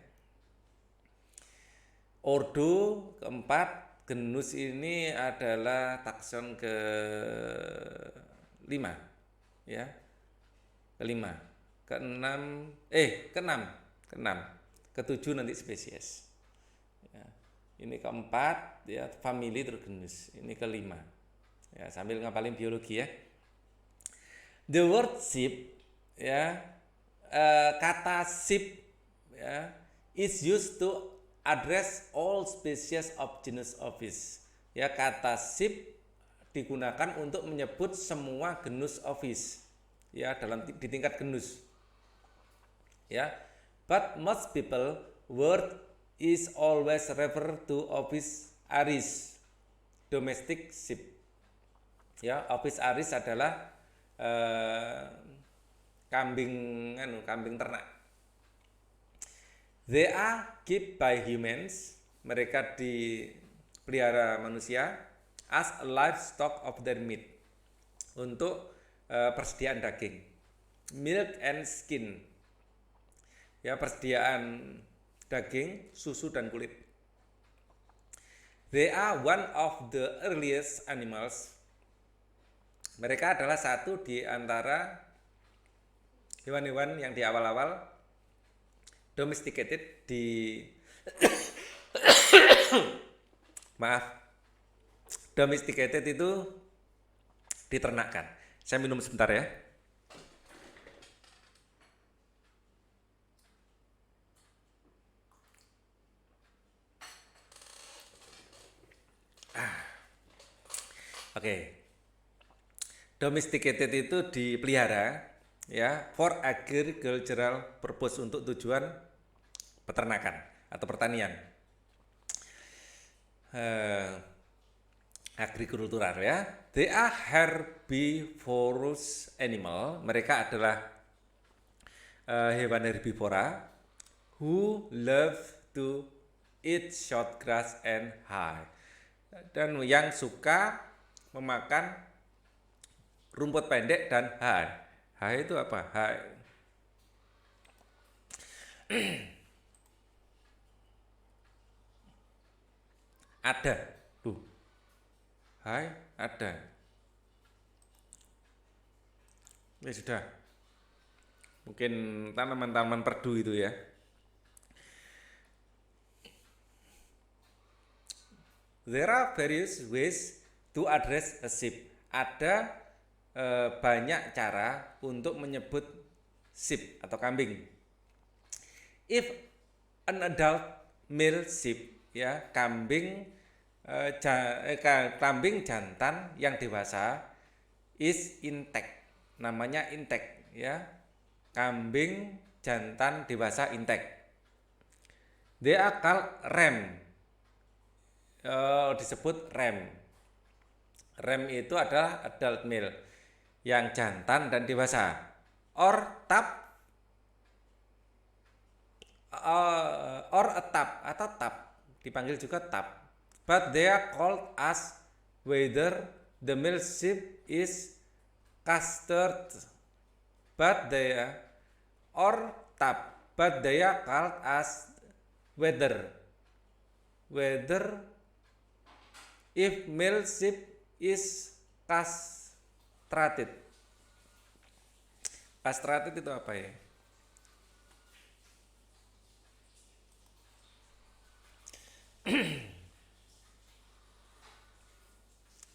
Speaker 1: ordo keempat, genus ini adalah takson ke-5. Ya, ke-5. Ke-6, ke-6. Ke-7 nanti spesies. Ya, ini ke-4 ya, family terus genus. Ini ke-5. Ya, sambil ngapalin biologi ya. The word sheep ya, kata sheep ya, is used to address all species of genus Ovis. Ya, kata sheep digunakan untuk menyebut semua genus Ovis. Ya, di tingkat genus. Ya, but most people word is always refer to Ovis aris, domestic sheep. Ya, Ovis aris adalah kambing ternak. They are kept by humans. Mereka dipelihara manusia as a livestock of their meat, untuk persediaan daging, milk and skin. Ya, persediaan daging, susu dan kulit. They are one of the earliest animals. Mereka adalah satu di antara hewan-hewan yang di awal-awal domesticated, Domesticated itu diternakkan. Saya minum sebentar ya. Oke. Domesticated itu dipelihara ya for agricultural purpose, untuk tujuan peternakan atau pertanian. Agrikultural ya. They are herbivorous animal. Mereka adalah hewan herbivora who love to eat short grass and hay. Dan yang suka memakan rumput pendek dan hay. Hay itu apa? Hay. Ada. Tuh. Hay ada. Ya sudah. Mungkin tanaman-tanaman perdu itu ya. There are various ways to address a sheep. Ada banyak cara untuk menyebut sheep atau kambing. If an adult male sheep, ya kambing jantan yang dewasa is intact, namanya intact ya. Kambing jantan dewasa intact. They are called ram. Disebut ram. Ram itu adalah adult male yang jantan dan dewasa. Or a tap atau tap, dipanggil juga tap. But they are called as whether the male sheep is castrated. But they are called as whether if male sheep is castrated. Castrated itu apa ya?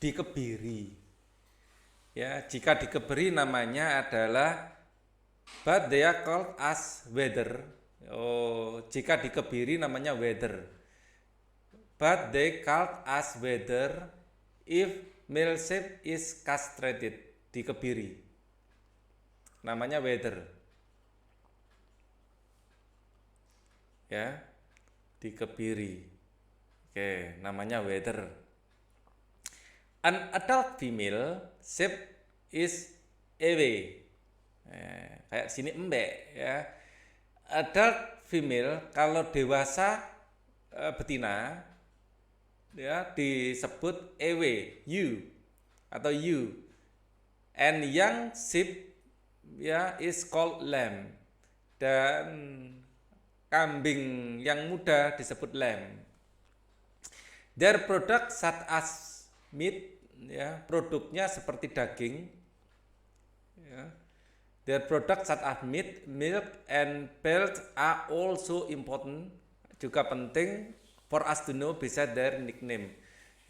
Speaker 1: Dikebiri. Ya, jika dikebiri namanya adalah but they are called as whether. Jika dikebiri namanya whether. But they called as whether if male sheep is castrated, dikebiri. Namanya whether. Ya, dikebiri. Oke, namanya whether. An adult female sheep is ewe. Kayak sini embek ya. Adult female kalau dewasa betina ya disebut ewe, you atau you. And young sheep ya is called lamb. Dan kambing yang muda disebut lamb. Their product such as meat ya, produknya seperti daging ya. Their product such as meat, milk and pelt are also important, juga penting for us to know beside their nickname.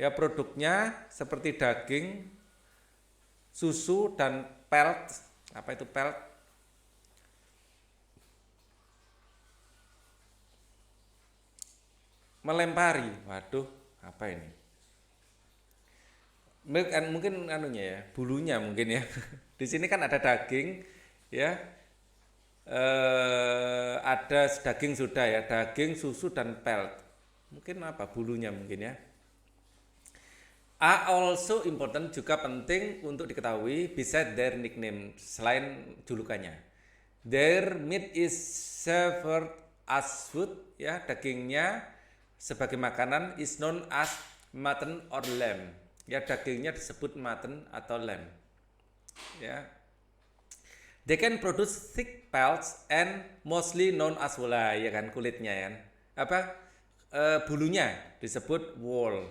Speaker 1: Ya, produknya seperti daging, susu dan pelt. Apa itu pelt? Melempari. Waduh, apa ini? Milk and mungkin anunya ya, bulunya mungkin ya. Di sini kan ada daging ya. Ada daging sudah ya, daging, susu dan pelt. Mungkin apa bulunya mungkin ya. Are also important, juga penting untuk diketahui beside their nickname, selain julukannya. Their meat is served as food ya, dagingnya sebagai makanan is known as mutton or lamb. Ya, dagingnya disebut mutton atau lamb. Ya. They can produce thick pelts and mostly known as wool, ya kan, kulitnya ya. Apa? Bulunya disebut wool.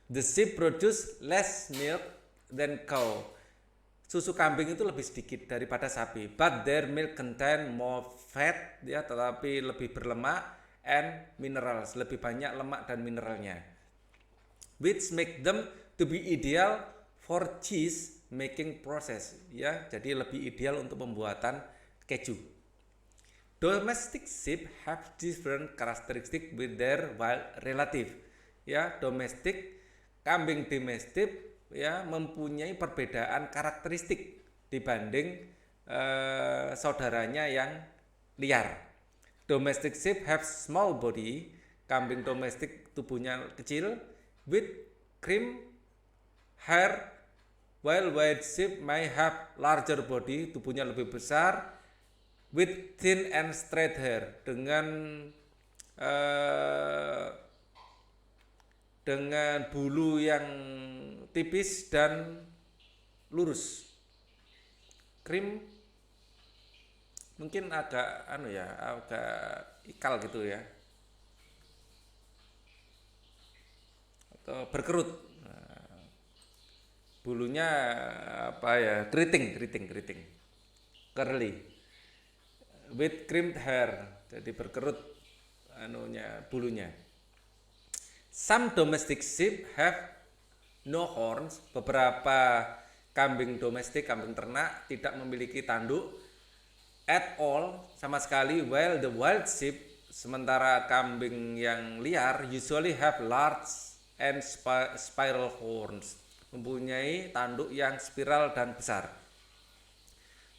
Speaker 1: The sheep produce less milk than cow. Susu kambing itu lebih sedikit daripada sapi, but their milk contain more fat ya, tetapi lebih berlemak and minerals, lebih banyak lemak dan mineralnya. Which make them to be ideal for cheese making process, ya. Jadi lebih ideal untuk pembuatan keju. Domestic sheep have different characteristics with their wild relative. Ya, kambing domestik ya mempunyai perbedaan karakteristik dibanding saudaranya yang liar. Domestic sheep have small body, kambing domestik tubuhnya kecil, with cream hair, while white sheep may have larger body, tubuhnya lebih besar, with thin and straight hair, dengan bulu yang tipis dan lurus. Krim mungkin agak agak ikal gitu ya, atau berkerut. Bulunya keriting, curly, with crimped hair, jadi berkerut bulunya. Some domestic sheep have no horns. Beberapa kambing domestik, kambing ternak tidak memiliki tanduk at all, sama sekali, while the wild sheep, sementara kambing yang liar, usually have large and spiral horns, mempunyai tanduk yang spiral dan besar.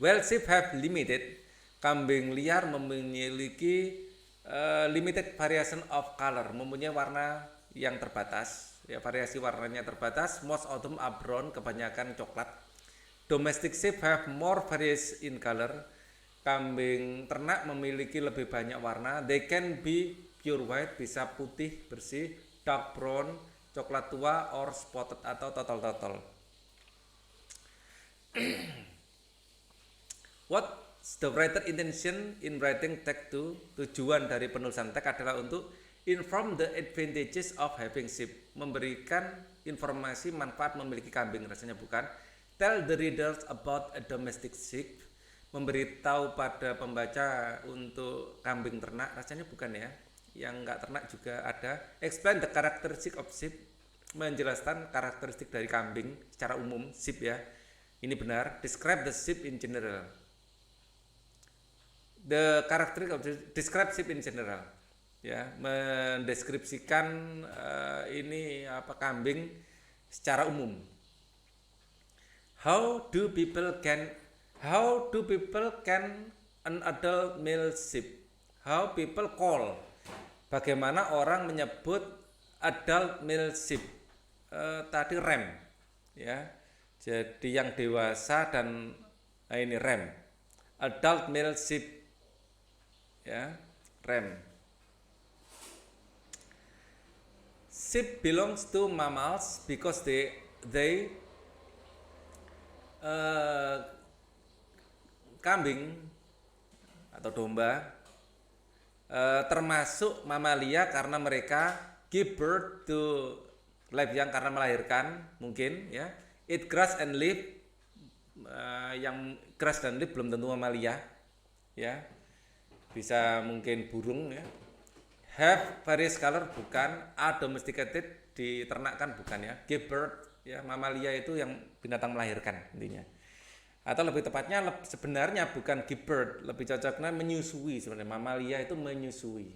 Speaker 1: Wild sheep have limited, kambing liar memiliki limited variation of color, mempunyai warna yang terbatas, ya, variasi warnanya terbatas. Most of them are brown, kebanyakan coklat. Domestic sheep have more variation in color, kambing ternak memiliki lebih banyak warna. They can be pure white, bisa putih bersih, dark brown, coklat tua, or spotted atau total. What's the writer intention in writing text to? Tujuan dari penulisan teks adalah untuk inform the advantages of having sheep, memberikan informasi manfaat memiliki kambing, rasanya bukan. Tell the readers about a domestic sheep, memberitahu pada pembaca untuk kambing ternak, rasanya bukan ya. Yang enggak ternak juga ada. Explain the characteristic of sheep, menjelaskan karakteristik dari kambing secara umum, sheep ya. Ini benar. Describe the sheep in general. The characteristic of describe sheep in general. Ya, mendeskripsikan kambing secara umum. How do people can an adult male sheep? How people call? Bagaimana orang menyebut adult male sheep? Tadi ram, ya. Jadi yang dewasa dan ini ram. Adult male sheep, ya, ram. Sheep belongs to mammals because they kambing atau domba termasuk mamalia karena mereka give birth to live young, karena melahirkan mungkin ya. Eat grass and leaf, yang grass dan leaf belum tentu mamalia ya, bisa mungkin burung ya. Have various color bukan. Are domesticated, diternakkan bukan ya. Give birth ya, mamalia itu yang binatang melahirkan intinya. Atau lebih tepatnya sebenarnya bukan give birth, lebih cocoknya menyusui. Sebenarnya mamalia itu menyusui.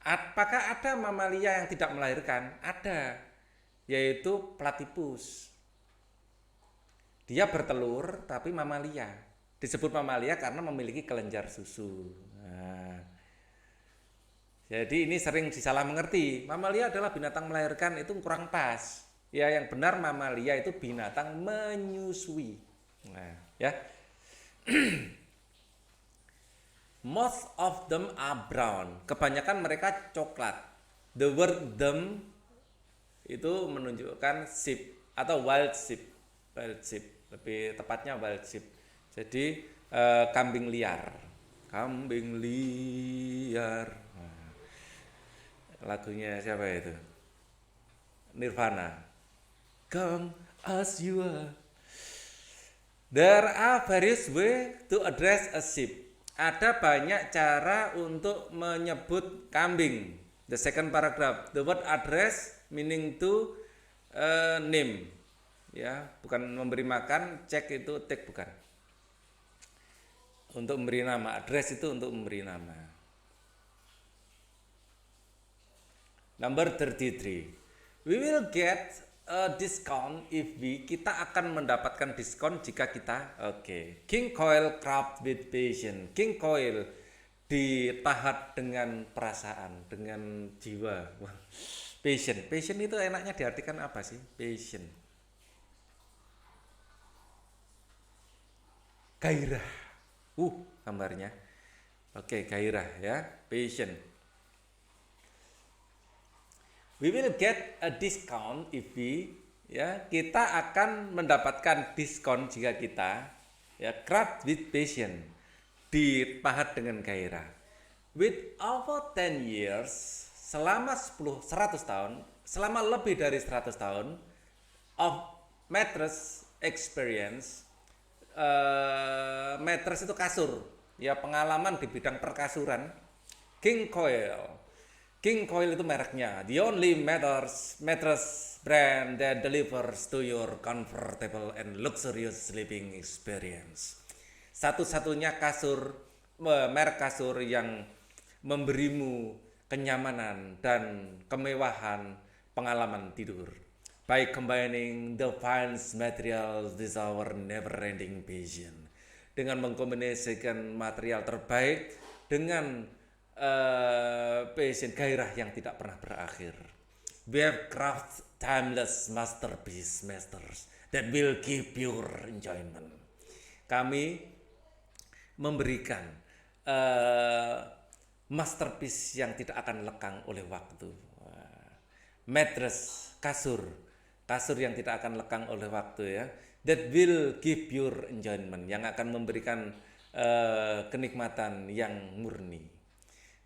Speaker 1: Apakah ada mamalia yang tidak melahirkan? Ada, yaitu platypus. Dia bertelur tapi mamalia. Disebut mamalia karena memiliki kelenjar susu. Nah, jadi ini sering disalah mengerti. Mamalia adalah binatang melahirkan, itu kurang pas. Ya, yang benar mamalia itu binatang menyusui. Nah, ya. Most of them are brown. Kebanyakan mereka coklat. The word them itu menunjukkan sheep atau wild sheep. Wild sheep, lebih tepatnya wild sheep. Jadi kambing liar. Kambing liar. Nah, lagunya siapa itu? Nirvana. Come as you are. There are various ways to address a sheep. Ada banyak cara untuk menyebut kambing. The second paragraph, the word address meaning to name, ya, bukan memberi makan, cek itu take bukan. Untuk memberi nama, address itu untuk memberi nama. Number 33. We will get a discount if kita akan mendapatkan diskon jika kita King Coil craft with passion. King Coil ditahat dengan perasaan, dengan jiwa. Passion itu enaknya diartikan apa sih? Passion, gairah. Gambarnya. Gairah ya, passion. We will get a discount if kita akan mendapatkan diskon jika kita craft with passion, dipahat dengan gairah. With over 10 years, selama 100 tahun, selama lebih dari 100 tahun of mattress experience. Mattress itu kasur, ya, pengalaman di bidang perkasuran. King Coil itu mereknya, the only mattress brand that delivers to your comfortable and luxurious sleeping experience. Satu-satunya merek kasur yang memberimu kenyamanan dan kemewahan pengalaman tidur. By combining the finest materials with our never-ending passion. Dengan mengkombinasikan material terbaik dengan passion, gairah yang tidak pernah berakhir. We have craft timeless masterpiece masters that will give pure enjoyment. Kami memberikan masterpiece yang tidak akan lekang oleh waktu. Mattress, kasur yang tidak akan lekang oleh waktu, ya. That will give pure enjoyment, yang akan memberikan kenikmatan yang murni.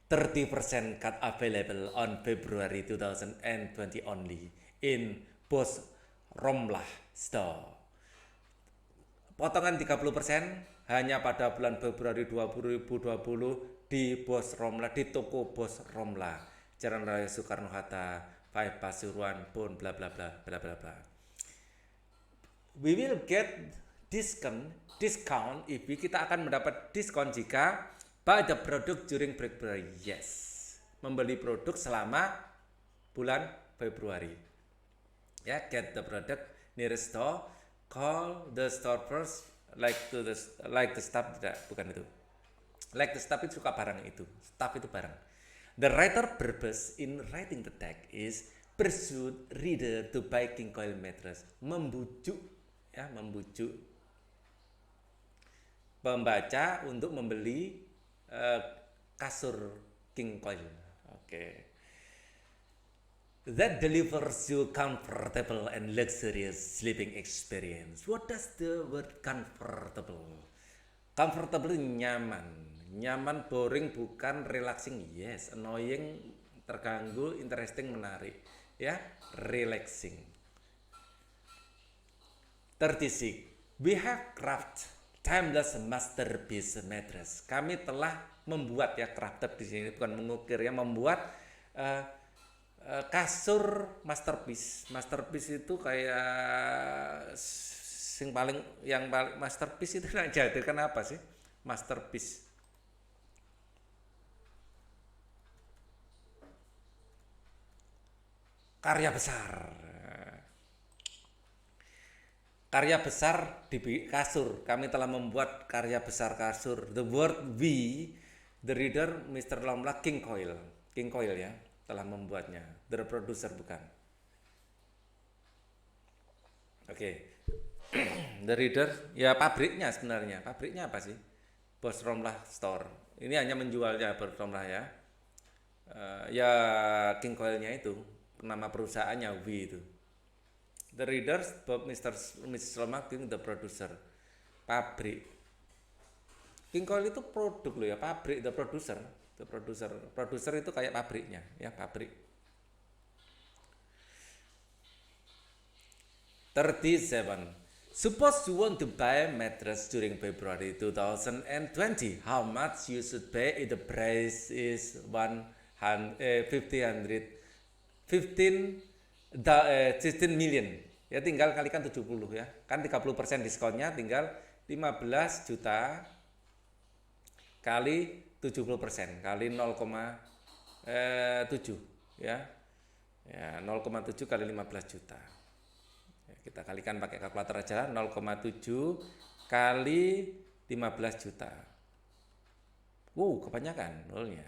Speaker 1: 30% cut available on February 2020 only in Bos Romlah Store. Potongan 30% hanya pada bulan Februari 2020 di Bos Romlah, di toko Bos Romlah, Jalan Raya Soekarno-Hatta, 5 Pasuruan, Bon, bla bla bla bla bla bla. We will get discount if kita akan mendapat diskon jika buy the product during February. Yes, membeli produk selama bulan Februari. Ya, get the product nearest store, call the store first, like the staff, tidak, bukan itu. Like the staff itu suka barang itu, staff itu barang. The writer purpose in writing the text is persuade reader to buy King Coil mattress. Membujuk pembaca untuk membeli kasur King Coil. That delivers you comfortable and luxurious sleeping experience. What does the word comfortable? Comfortable nyaman, boring bukan, relaxing yes, annoying terganggu, interesting menarik, ya, relaxing. 36. We have craft timeless masterpiece mattress. Kami telah membuat, ya, crafted di sini bukan mengukir, ya, membuat kasur masterpiece. Masterpiece itu kayak yang paling masterpiece itu dijadikan apa sih? Masterpiece. Karya besar di kasur. Kami telah membuat karya besar kasur. The word we, the reader, Mr. Romlah, King Coil, ya, telah membuatnya. The producer bukan. The reader, ya, pabriknya sebenarnya. Pabriknya apa sih? Bos Romlah Store. Ini hanya menjualnya Bos Romlah, ya. Ya, King Coilnya itu nama perusahaannya we itu. The readers, Bob, Mrs. Romlah, King, the producer. Pabrik. King Coil itu produk loh, ya, pabrik, the producer. Producer itu kayak pabriknya, ya, pabrik. 37. Suppose you want to buy a mattress during February 2020. How much you should pay if the price is 100 15 million. Ya tinggal kalikan 70 ya. Kan 30% diskonnya, tinggal 15 juta kali 70% kali 0,7 ya. Ya, 0,7 kali 15 juta. Ya, kita kalikan pakai kalkulator aja, 0,7 kali 15 juta. Kebanyakan nolnya.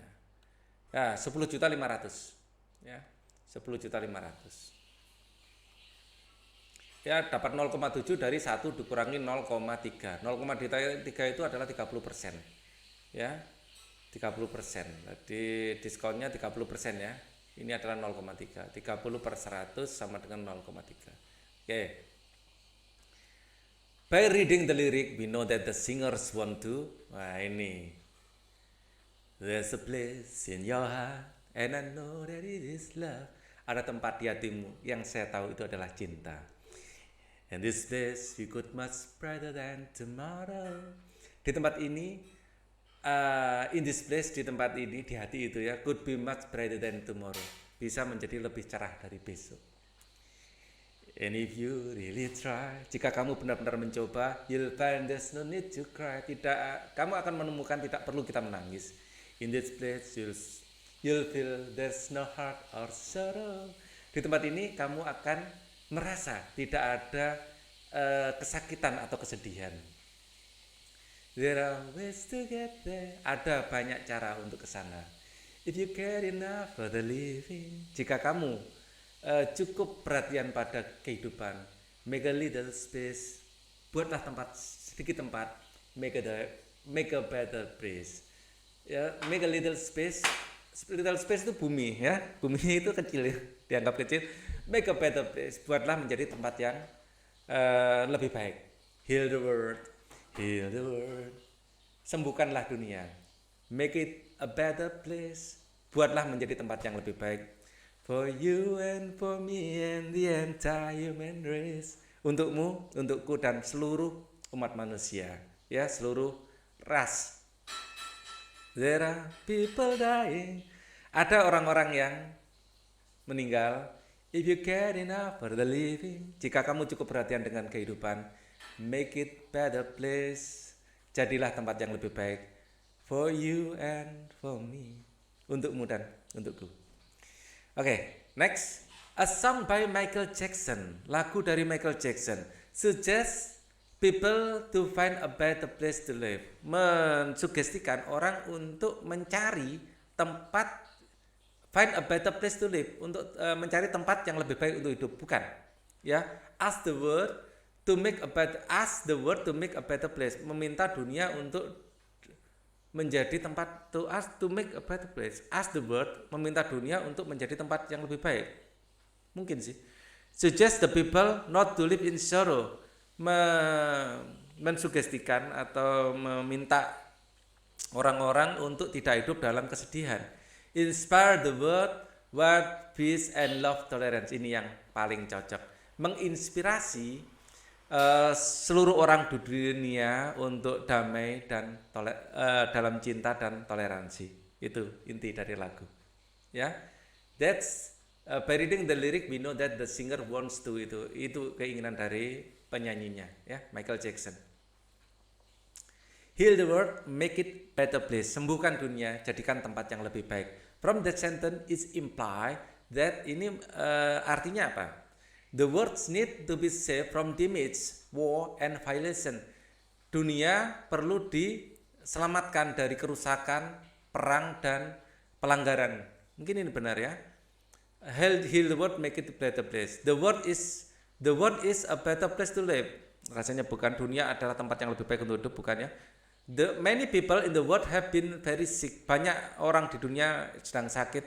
Speaker 1: Ya, 10.500.000. Ya, 10.500.000. Ya, dapat 0,7 dari 1 dikurangi 0,3. 0,3 itu adalah 30%. Ya, 30%. Jadi diskonnya 30% ya. Ini adalah 0,3. 30 per 100 sama dengan 0,3. Oke. By reading the lyric, we know that the singers want to. Wah, ini. There's a place in your heart, and I know that it is love. Ada tempat di hatimu, yang saya tahu itu adalah cinta. And this place you could much brighter than tomorrow. Di tempat ini, in this place, di tempat ini, di hati itu ya, could be much brighter than tomorrow. Bisa menjadi lebih cerah dari besok. And if you really try, jika kamu benar-benar mencoba, you'll find there's no need to cry. Kamu akan menemukan tidak perlu kita menangis. In this place, you'll feel there's no heart or sorrow. Di tempat ini kamu akan merasa tidak ada kesakitan atau kesedihan. There are ways to get there. Ada banyak cara untuk ke sana. If you care enough for the living. Jika kamu cukup perhatian pada kehidupan, make a little space. Buatlah sedikit tempat. Make a better place. Ya, make a little space. Little space itu bumi ya. Bumi itu kecil ya, dianggap kecil. Make a better place. Buatlah menjadi tempat yang lebih baik. Heal the world. Heal the world. Sembuhkanlah dunia. Make it a better place. Buatlah menjadi tempat yang lebih baik. For you and for me and the entire human race. Untukmu, untukku dan seluruh umat manusia. Ya, seluruh ras. There are people dying. Ada orang-orang yang meninggal. If you care enough for the living. Jika kamu cukup perhatian dengan kehidupan, make it better place. Jadilah tempat yang lebih baik. For you and for me. Untukmu dan untukku. Oke, next. A song by Michael Jackson. Lagu dari Michael Jackson. Suggest people to find a better place to live. Mensugestikan orang untuk mencari tempat, find a better place to live, untuk mencari tempat yang lebih baik untuk hidup, bukan? Ya, ask the world to make a better place. Meminta dunia untuk menjadi tempat, to make a better place. Ask the world, meminta dunia untuk menjadi tempat yang lebih baik. Mungkin sih. Suggest the people not to live in sorrow. Mensugestikan atau meminta orang-orang untuk tidak hidup dalam kesedihan. Inspire the world with peace and love tolerance. Ini yang paling cocok. Menginspirasi seluruh orang di dunia untuk damai dan dalam cinta dan toleransi. Itu inti dari lagu. Ya, that's by reading the lyric we know that the singer wants to. Itu keinginan dari penyanyinya, ya, Michael Jackson. Heal the world, make it better place. Sembuhkan dunia, jadikan tempat yang lebih baik. From that sentence is imply that ini artinya apa? The world need to be saved from damage, war and violation. Dunia perlu diselamatkan dari kerusakan, perang dan pelanggaran. Mungkin ini benar ya. Heal the world, make it a better place. The world is a better place to live. Rasanya bukan, dunia adalah tempat yang lebih baik untuk hidup, bukan ya. The many people in the world have been very sick. Banyak orang di dunia sedang sakit.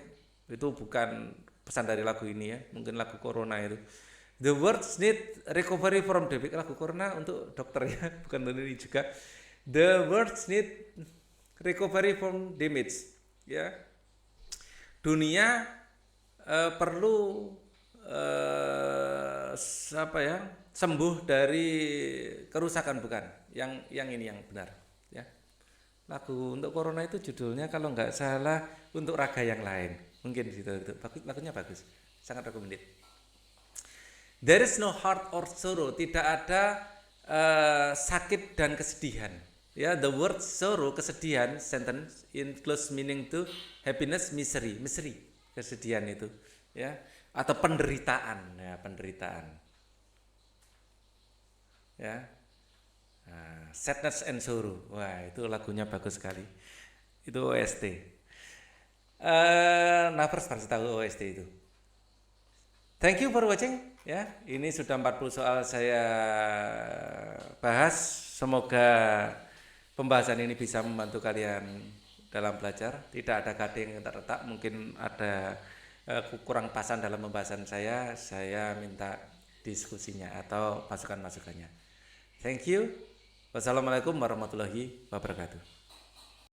Speaker 1: Itu bukan pesan dari lagu ini ya. Mungkin lagu corona itu. The world need recovery from damage. Lagu corona untuk dokter ya, bukan untuk ini juga. The world need recovery from damage. Ya. Dunia perlu sembuh dari kerusakan, bukan? Yang ini yang benar, ya. Lagu untuk corona itu judulnya kalau nggak salah untuk raga yang lain. Mungkin gitu itu. Bagus, lagunya bagus. Sangat recommended. There is no heart or sorrow. Tidak ada sakit dan kesedihan. Ya, the word sorrow, kesedihan, sentence in close meaning to happiness, misery, misery, kesedihan itu, ya, atau penderitaan, ya, penderitaan, ya. Nah, sadness and sorrow, wah itu lagunya bagus sekali, itu OST. Nafas pasti tahu OST itu. Thank you for watching. Ya, ini sudah 40 soal saya bahas. Semoga pembahasan ini bisa membantu kalian dalam belajar. Tidak ada gading yang terletak, mungkin ada kurang pasan dalam pembahasan saya. Saya minta diskusinya atau masukan-masukannya. Thank you. Wassalamualaikum warahmatullahi wabarakatuh.